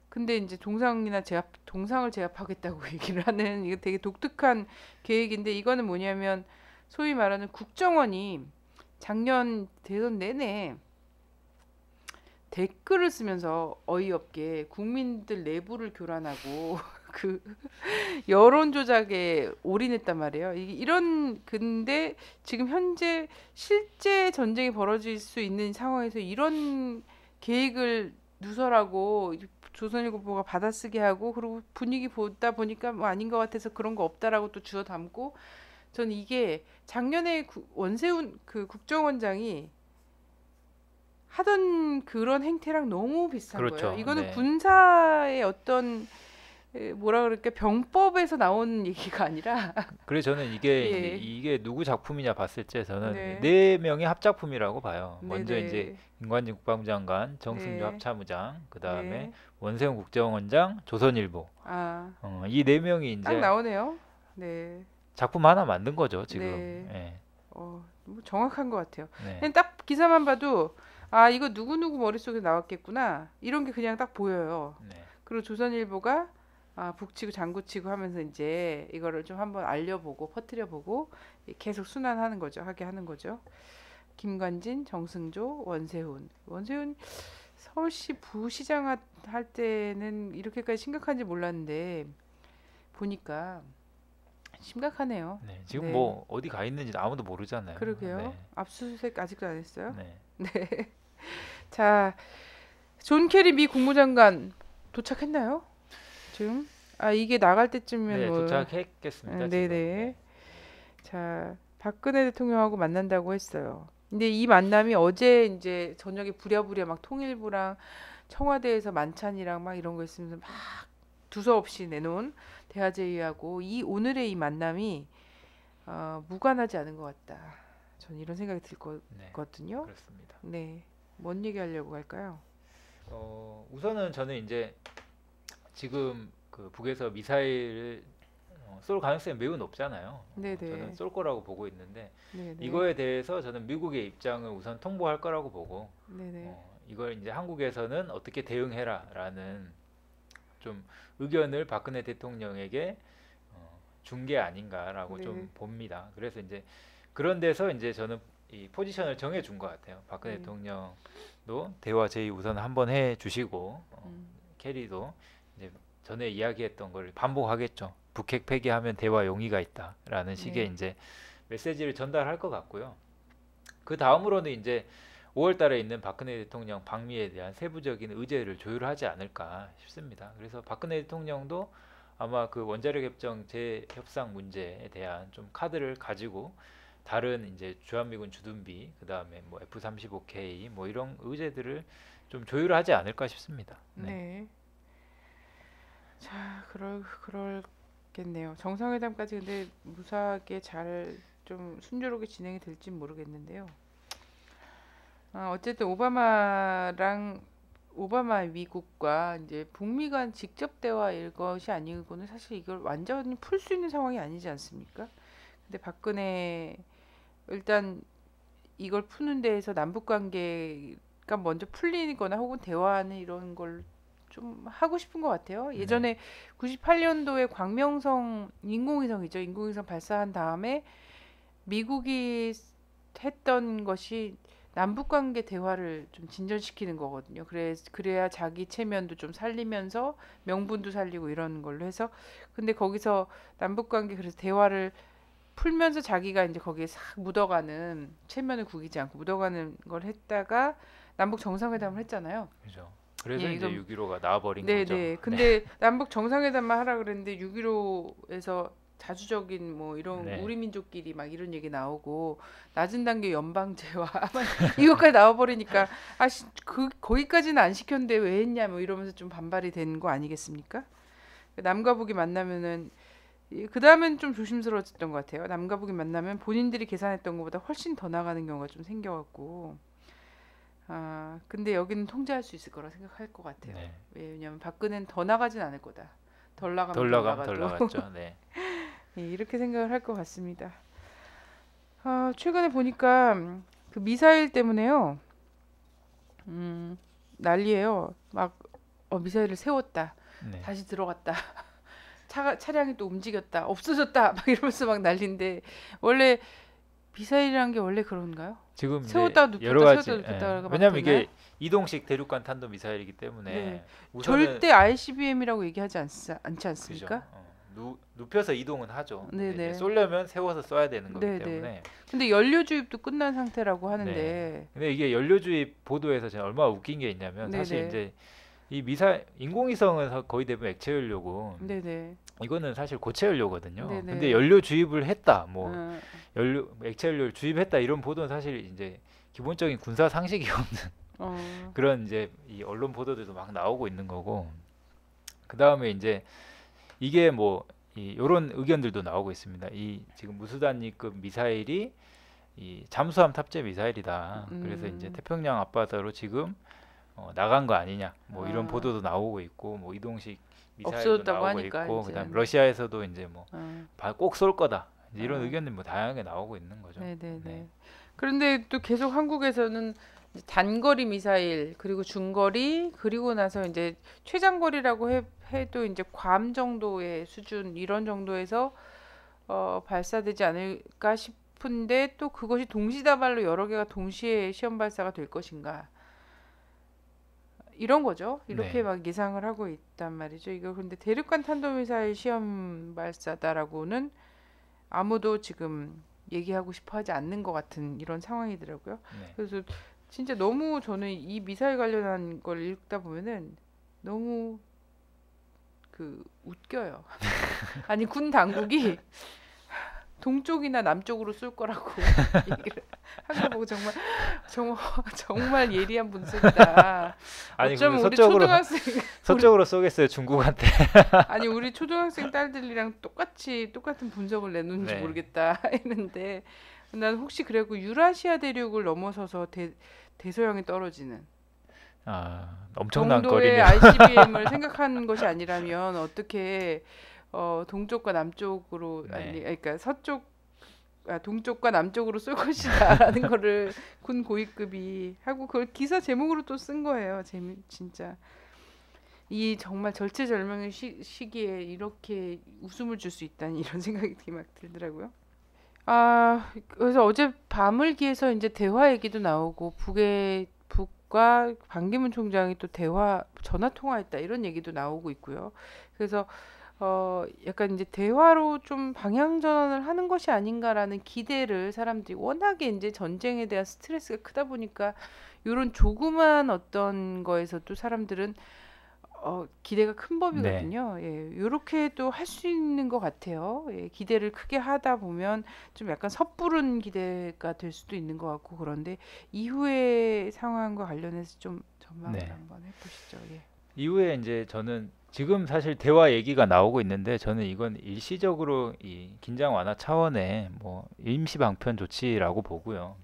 S1: 근데 이제 동상을 제압하겠다고 얘기를 하는 이거 되게 독특한 계획인데 이거는 뭐냐면 소위 말하는 국정원이 작년 대선 내내 댓글을 쓰면서 어이없게 국민들 내부를 교란하고 그 여론 조작에 올인했단 말이에요. 근데 지금 현재 실제 전쟁이 벌어질 수 있는 상황에서 이런 계획을 누설하고 조선일보가 받아쓰게 하고 그리고 분위기 보다 보니까 뭐 아닌 것 같아서 그런 거 없다라고 또 주워 담고 전 이게 작년에 원세훈 그 국정원장이 하던 그런 행태랑 너무 비슷한 거예요. 이거는 군사의 어떤 뭐라 그럴까 병법에서 나온 얘기가 아니라.
S2: 그래서 저는 이게 누구 작품이냐 봤을 때 저는 네 명의 합작품이라고 봐요. 먼저 이제 김관진 국방부 장관, 정승주 합참의장, 그 다음에 원세훈 국정원장, 조선일보. 이 네 명이 이제
S1: 딱 나오네요. 네.
S2: 작품 하나 만든 거죠 지금.
S1: 네. 뭐 정확한 것 같아요. 그냥 딱 기사만 봐도 이거 누구 머릿속에 나왔겠구나 이런 게 그냥 딱 보여요. 그리고 조선일보가 북치고 장구치고 하면서 이제 이거를 좀 한번 알려보고 퍼뜨려보고 계속 하게 하는 거죠. 김관진, 정승조, 원세훈 서울시 부시장 할 때는 이렇게까지 심각한지 몰랐는데 보니까 심각하네요.
S2: 네, 지금
S1: 네.
S2: 뭐 어디 가 있는지 아무도 모르잖아요.
S1: 그러게요.
S2: 네,
S1: 압수수색 아직도 안 했어요?
S2: 네,
S1: 네. 자, 존 케리 미 국무장관 도착했나요? 지금? 아, 이게 나갈 때쯤이면
S2: 네,
S1: 뭐
S2: 도착했겠습니다. 지금.
S1: 네네.
S2: 네,
S1: 자, 박근혜 대통령하고 만난다고 했어요. 근데 이 만남이 어제 이제 저녁에 부랴부랴 막 통일부랑 청와대에서 만찬이랑 막 이런 거 있으면서 막 두서없이 내놓은 대화제의하고 이 오늘의 이 만남이 무관하지 않은 것 같다. 전 이런 생각이
S2: 네,
S1: 들거든요.
S2: 그렇습니다.
S1: 네, 뭔 얘기하려고 할까요?
S2: 우선은 저는 이제 지금 그 북에서 미사일을 쏠 가능성이 매우 높잖아요.
S1: 네네.
S2: 저는 쏠 거라고 보고 있는데
S1: 네네.
S2: 이거에 대해서 저는 미국의 입장을 우선 통보할 거라고 보고
S1: 네네.
S2: 이걸 이제 한국에서는 어떻게 대응해라라는 좀 의견을 박근혜 대통령에게 준 게 아닌가라고
S1: 네.
S2: 좀 봅니다. 그래서 이제 그런 데서 이제 저는 이 포지션을 정해 준 것 같아요. 박근혜 대통령도 대화 제의 우선 한번 해 주시고 캐리도 이제 전에 이야기했던 걸 반복하겠죠. 북핵 폐기하면 대화 용의가 있다라는 식의
S1: 네.
S2: 이제 메시지를 전달할 것 같고요. 그 다음으로는 이제 5월 달에 있는 박근혜 대통령 방미에 대한 세부적인 의제를 조율하지 않을까 싶습니다. 그래서 박근혜 대통령도 아마 그 원자력 협정 재협상 문제에 대한 좀 카드를 가지고 다른 이제 주한미군 주둔비 그다음에 뭐 F-35K 뭐 이런 의제들을 좀 조율하지 않을까 싶습니다. 네.
S1: 네. 자, 그럴겠네요. 정상회담까지 근데 무사하게 잘 좀 순조롭게 진행이 될지 모르겠는데요. 어쨌든 오바마 미국과 이제 북미 간 직접 대화일 것이 아니고는 사실 이걸 완전히 풀 수 있는 상황이 아니지 않습니까? 근데 박근혜 일단 이걸 푸는 데에서 남북 관계가 먼저 풀리거나 혹은 대화하는 이런 걸 좀 하고 싶은 것 같아요. 예전에 98년도에 광명성 인공위성이죠. 인공위성 발사한 다음에 미국이 했던 것이 남북 관계 대화를 좀 진전시키는 거거든요. 그래야 자기 체면도 좀 살리면서 명분도 살리고 이런 걸로 해서 근데 거기서 남북 관계 그래서 대화를 풀면서 자기가 이제 거기에 싹 묻어가는 체면을 구기지 않고 묻어가는 걸 했다가 남북 정상회담을 했잖아요.
S2: 그죠. 그래서
S1: 예,
S2: 이제
S1: 이건
S2: 6.15가 나와버린
S1: 네네.
S2: 거죠. 네.
S1: 근데 남북 정상회담만 하라 그랬는데 6.15에서 자주적인 뭐 이런
S2: 네.
S1: 우리 민족끼리 막 이런 얘기 나오고 낮은 단계 연방제와 아마 이것까지 나와버리니까 거기까지는 안 시켰는데 왜 했냐 뭐 이러면서 좀 반발이 된 거 아니겠습니까? 남과 북이 만나면은 그 다음엔 좀 조심스러웠던 것 같아요. 남과 북이 만나면 본인들이 계산했던 것보다 훨씬 더 나가는 경우가 좀 생겨갖고 근데 여기는 통제할 수 있을 거라 생각할 것 같아요.
S2: 네.
S1: 왜냐면 박근혜는 더 나가진 않을 거다. 덜 나가면
S2: 덜
S1: 덜
S2: 나가면 덜
S1: 나가도
S2: 나갔죠. 네.
S1: 예, 이렇게 생각을 할 것 같습니다. 최근에 보니까 그 미사일 때문에요. 난리예요. 막 미사일을 세웠다.
S2: 네.
S1: 다시 들어갔다. 차량이 또 움직였다. 없어졌다. 막 이러면서 막 난리인데 원래 미사일이란 게 원래 그런가요?
S2: 지금 이제
S1: 세웠다 눕혔다
S2: 여러 가지
S1: 세웠다 눕혔다가 막
S2: 왜냐하면
S1: 되나요?
S2: 이게 이동식 대륙간 탄도 미사일이기 때문에
S1: 네.
S2: 우선은
S1: 절대 ICBM이라고 얘기하지 않지 않습니까?
S2: 그죠. 눕혀서 이동은 하죠. 근데
S1: 네네.
S2: 이제 쏘려면 세워서 써야 되는 거기
S1: 네네.
S2: 때문에.
S1: 근데 연료 주입도 끝난 상태라고
S2: 네.
S1: 하는데
S2: 근데 이게 연료주입 보도에서 제가 얼마나 웃긴 게 있냐면 사실
S1: 네네.
S2: 이제 이 인공위성은 거의 대부분 액체 연료고
S1: 네네.
S2: 이거는 사실 고체 연료거든요.
S1: 네네.
S2: 근데 연료 주입을 했다, 뭐
S1: 어,
S2: 액체 연료를 주입했다 이런 보도는 사실 이제 기본적인 군사 상식이 없는 그런 이제 이 언론 보도들도 막 나오고 있는 거고. 그 다음에 이제 이게 뭐 이런 의견들도 나오고 있습니다. 이 지금 무수단위급 미사일이 이 잠수함 탑재 미사일이다. 그래서 이제 태평양 앞바다로 지금 나간 거 아니냐. 뭐 이런 보도도 나오고 있고, 뭐 이동식 미사일도
S1: 없어졌다고
S2: 나오고
S1: 하니까
S2: 있고,
S1: 이제.
S2: 그다음 러시아에서도 이제 뭐 꼭 쏠 거다. 이제 이런
S1: 어.
S2: 의견들 뭐 다양하게 나오고 있는 거죠.
S1: 네네네.
S2: 네.
S1: 그런데 또 계속 한국에서는 이제 단거리 미사일 그리고 중거리 그리고 나서 이제 최장거리라고 해도 이제 괌 정도의 수준 이런 정도에서 발사되지 않을까 싶은데 또 그것이 동시다발로 여러 개가 동시에 시험 발사가 될 것인가 이런 거죠. 이렇게
S2: 네.
S1: 막 예상을 하고 있단 말이죠. 이거 근데 대륙간 탄도미사일 시험 발사다라고는 아무도 지금 얘기하고 싶어 하지 않는 것 같은 이런 상황이더라고요.
S2: 네.
S1: 그래서 진짜 너무 저는 이 미사일 관련한 걸 읽다 보면은 너무 그 웃겨요. 아니 군 당국이 동쪽이나 남쪽으로 쏠 거라고 얘기를 한 거 보고 정말 정말 예리한 분석이다.
S2: 아니
S1: 어쩌면
S2: 그럼
S1: 우리
S2: 서쪽으로
S1: 초등학생
S2: 서쪽으로 쏘겠어요 중국한테.
S1: 아니 우리 초등학생 딸들이랑 똑같은 분석을 내놓는지
S2: 네.
S1: 모르겠다 했는데 난 혹시 그래고 유라시아 대륙을 넘어서서 대서양에 떨어지는
S2: 엄청난
S1: 정도의
S2: 거리네요.
S1: ICBM을 생각한 것이 아니라면 어떻게 동쪽과 남쪽으로
S2: 네.
S1: 아니 그러니까 동쪽과 남쪽으로 쏠 것이다라는 거를 군 고위급이 하고 그걸 기사 제목으로 또 쓴 거예요. 진짜 이 정말 절체절명의 시기에 이렇게 웃음을 줄 수 있다니 이런 생각이 되게 막 들더라고요. 그래서 어제 밤을 기해서 이제 대화 얘기도 나오고 북과 반기문 총장이 또 전화 통화했다 이런 얘기도 나오고 있고요. 그래서 약간 이제 대화로 좀 방향 전환을 하는 것이 아닌가라는 기대를 사람들이 워낙에 이제 전쟁에 대한 스트레스가 크다 보니까 이런 조그만 어떤 거에서도 사람들은 기대가 큰
S2: 네.
S1: 법이거든요. 예, 이렇게 또 할 수 있는 것 같아요. 예, 기대를 크게 하다 보면 좀 약간 섣부른 기대가 될 수도 있는 것 같고 그런데 이후의 상황과 관련해서 좀 전망을
S2: 네.
S1: 한번 해보시죠. 예.
S2: 이후에 이제 저는 지금 사실 대화 얘기가 나오고 있는데 저는 이건 일시적으로 이 긴장 완화 차원의 뭐 임시 방편 조치라고 보고요.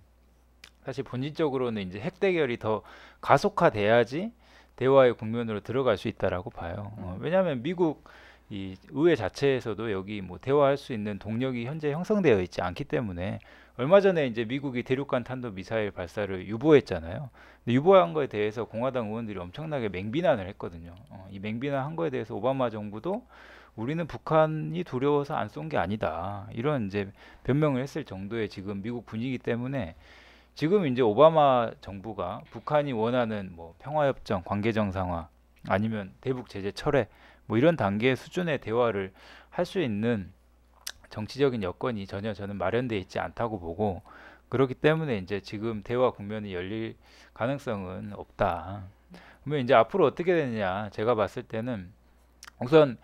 S2: 사실 본질적으로는 이제 핵 대결이 더 가속화돼야지 대화의 국면으로 들어갈 수 있다라고 봐요. 왜냐하면 미국 이 의회 자체에서도 여기 뭐 대화할 수 있는 동력이 현재 형성되어 있지 않기 때문에 얼마 전에 이제 미국이 대륙간 탄도 미사일 발사를 유보했잖아요. 근데 유보한 거에 대해서 공화당 의원들이 엄청나게 맹비난을 했거든요. 이 맹비난한 거에 대해서 오바마 정부도 우리는 북한이 두려워서 안 쏜 게 아니다. 이런 이제 변명을 했을 정도의 지금 미국 분위기 때문에 지금 이제 오바마 정부가 북한이 원하는 뭐 평화협정, 관계 정상화 아니면 대북 제재 철회 뭐 이런 단계의 수준의 대화를 할 수 있는 정치적인 여건이 전혀 저는 마련돼 있지 않다고 보고 그렇기 때문에 이제 지금 대화 국면이 열릴 가능성은 없다. 그러면 이제 앞으로 어떻게 되느냐 제가 봤을 때는 우선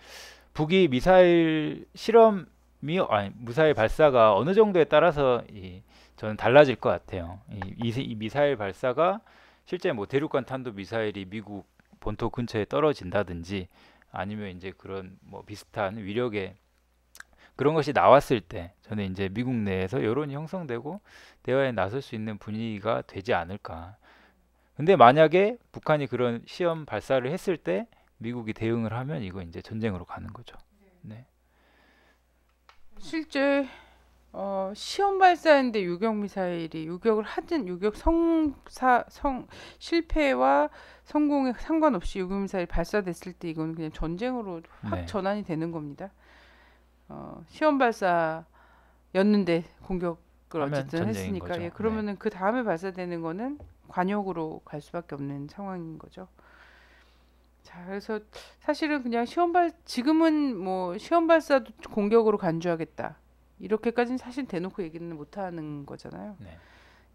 S2: 북이 미사일 미사일 발사가 어느 정도에 따라서 저는 달라질 것 같아요. 이 미사일 발사가 실제 뭐 대륙간 탄도 미사일이 미국 본토 근처에 떨어진다든지 아니면 이제 그런 뭐 비슷한 위력의 그런 것이 나왔을 때 저는 이제 미국 내에서 여론이 형성되고 대화에 나설 수 있는 분위기가 되지 않을까. 근데 만약에 북한이 그런 시험 발사를 했을 때 미국이 대응을 하면 이거 이제 전쟁으로 가는 거죠. 네.
S1: 실제 시험 발사인데 유격 미사일이 유격을 하든 실패와 성공에 상관없이 유격 미사일 발사됐을 때 이건 그냥 전쟁으로 확
S2: 네.
S1: 전환이 되는 겁니다. 시험 발사였는데 공격을
S2: 하면
S1: 어쨌든
S2: 전쟁인
S1: 했으니까
S2: 거죠.
S1: 예, 그러면은 그 다음에 발사되는 거는 관역으로 갈 수밖에 없는 상황인 거죠. 자, 그래서 사실은 그냥 지금은 뭐 시험 발사도 공격으로 간주하겠다. 이렇게까지는 사실 대놓고 얘기는 못 하는 거잖아요.
S2: 네.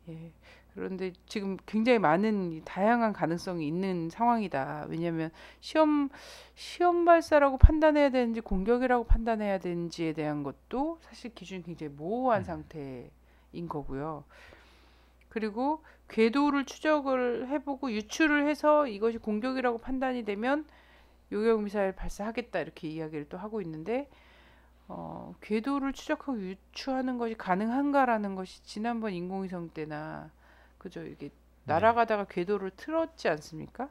S1: 예. 그런데 지금 굉장히 많은 다양한 가능성이 있는 상황이다. 왜냐하면 시험 발사라고 판단해야 되는지 공격이라고 판단해야 되는지에 대한 것도 사실 기준이 굉장히 모호한 상태인 거고요. 그리고 궤도를 추적을 해보고 유추를 해서 이것이 공격이라고 판단이 되면 요격 미사일 발사하겠다 이렇게 이야기를 또 하고 있는데 궤도를 추적하고 유추하는 것이 가능한가라는 것이 지난번 인공위성 때나 그죠 이게 날아가다가 궤도를 틀었지 않습니까?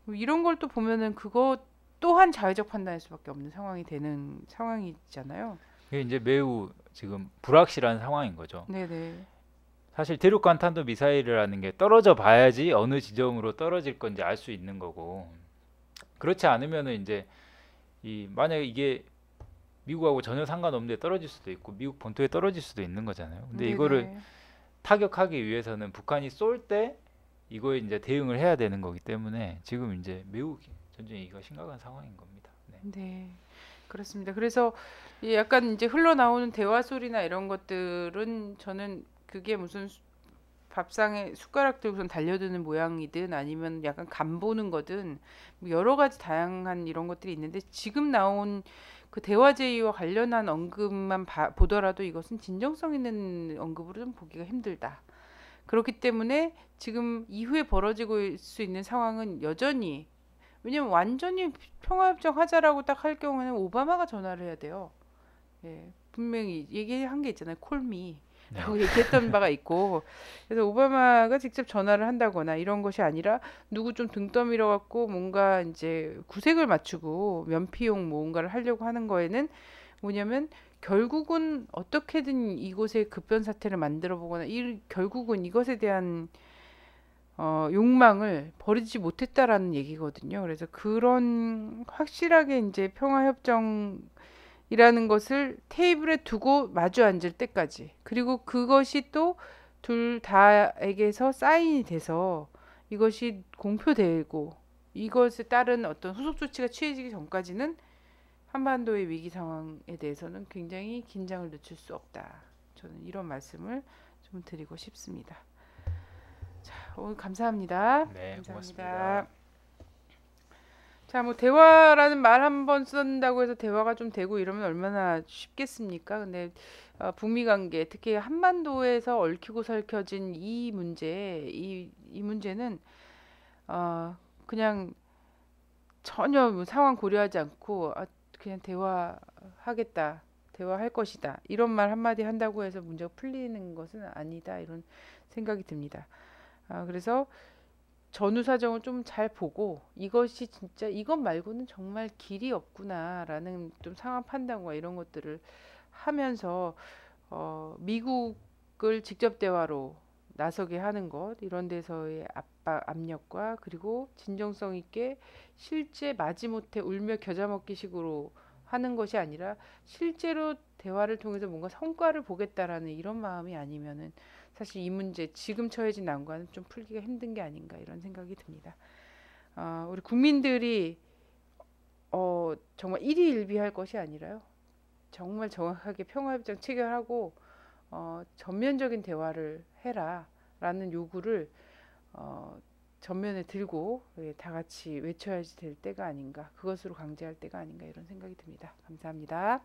S1: 뭐 이런 걸 또 보면은 그거 또한 자의적 판단할 수밖에 없는 상황이 되는 상황이잖아요.
S2: 이게 이제 매우 지금 불확실한 상황인 거죠.
S1: 네네.
S2: 사실 대륙간 탄도 미사일이라는 게 떨어져 봐야지 어느 지점으로 떨어질 건지 알 수 있는 거고 그렇지 않으면은 이제 만약에 이게 미국하고 전혀 상관없는데 떨어질 수도 있고 미국 본토에 떨어질 수도 있는 거잖아요. 근데
S1: 네네.
S2: 이거를 타격하기 위해서는 북한이 쏠 때 이거에 이제 대응을 해야 되는 거기 때문에 지금 이제 매우 전쟁이 심각한 상황인 겁니다. 네.
S1: 네, 그렇습니다. 그래서 이 약간 이제 흘러나오는 대화 소리나 이런 것들은 저는 그게 무슨 밥상에 숟가락 들고선 달려드는 모양이든 아니면 약간 간 보는 거든 뭐 여러 가지 다양한 이런 것들이 있는데 지금 나온 그 대화 제의와 관련한 언급만 보더라도 이것은 진정성 있는 언급으로 좀 보기가 힘들다. 그렇기 때문에 지금 이후에 벌어지고 있을 수 있는 상황은 여전히 왜냐면 완전히 평화협정 하자라고 딱 할 경우에는 오바마가 전화를 해야 돼요. 예, 분명히 얘기한 게 있잖아요. 콜미
S2: 네.
S1: 라고 얘기했던 바가 있고 그래서 오바마가 직접 전화를 한다거나 이런 것이 아니라 누구 좀 등 떠밀어 갖고 뭔가 이제 구색을 맞추고 면피용 뭔가를 하려고 하는 거에는 뭐냐면 결국은 어떻게든 이곳에 급변 사태를 만들어 보거나 결국은 이것에 대한 욕망을 버리지 못했다라는 얘기거든요. 그래서 그런 확실하게 이제 평화협정이라는 것을 테이블에 두고 마주 앉을 때까지 그리고 그것이 또 둘 다에게서 사인이 돼서 이것이 공표되고 이것에 따른 어떤 후속 조치가 취해지기 전까지는 한반도의 위기 상황에 대해서는 굉장히 긴장을 늦출 수 없다. 저는 이런 말씀을 좀 드리고 싶습니다. 자, 오늘 감사합니다.
S2: 네,
S1: 감사합니다.
S2: 고맙습니다.
S1: 자, 뭐 대화라는 말 한 번 쓴다고 해서 대화가 좀 되고 이러면 얼마나 쉽겠습니까? 근데 북미 관계, 특히 한반도에서 얽히고 설켜진 이 문제, 이 문제는 그냥 전혀 뭐 상황 고려하지 않고 그냥 대화하겠다, 대화할 것이다 이런 말 한마디 한다고 해서 문제가 풀리는 것은 아니다 이런 생각이 듭니다. 그래서 전후 사정을 좀 잘 보고 이것이 진짜 이것 말고는 정말 길이 없구나라는 좀 상황 판단과 이런 것들을 하면서 미국을 직접 대화로 나서게 하는 것 이런 데서의 압박 압력과 그리고 진정성 있게 실제 마지못해 울며 겨자 먹기 식으로 하는 것이 아니라 실제로 대화를 통해서 뭔가 성과를 보겠다라는 이런 마음이 아니면은 사실 이 문제 지금 처해진 난관은 좀 풀기가 힘든 게 아닌가 이런 생각이 듭니다. 우리 국민들이 정말 일희일비할 것이 아니라요. 정말 정확하게 평화협정 체결하고 전면적인 대화를 해라라는 요구를 전면에 들고 다 같이 외쳐야지 될 때가 아닌가 그것으로 강제할 때가 아닌가 이런 생각이 듭니다. 감사합니다.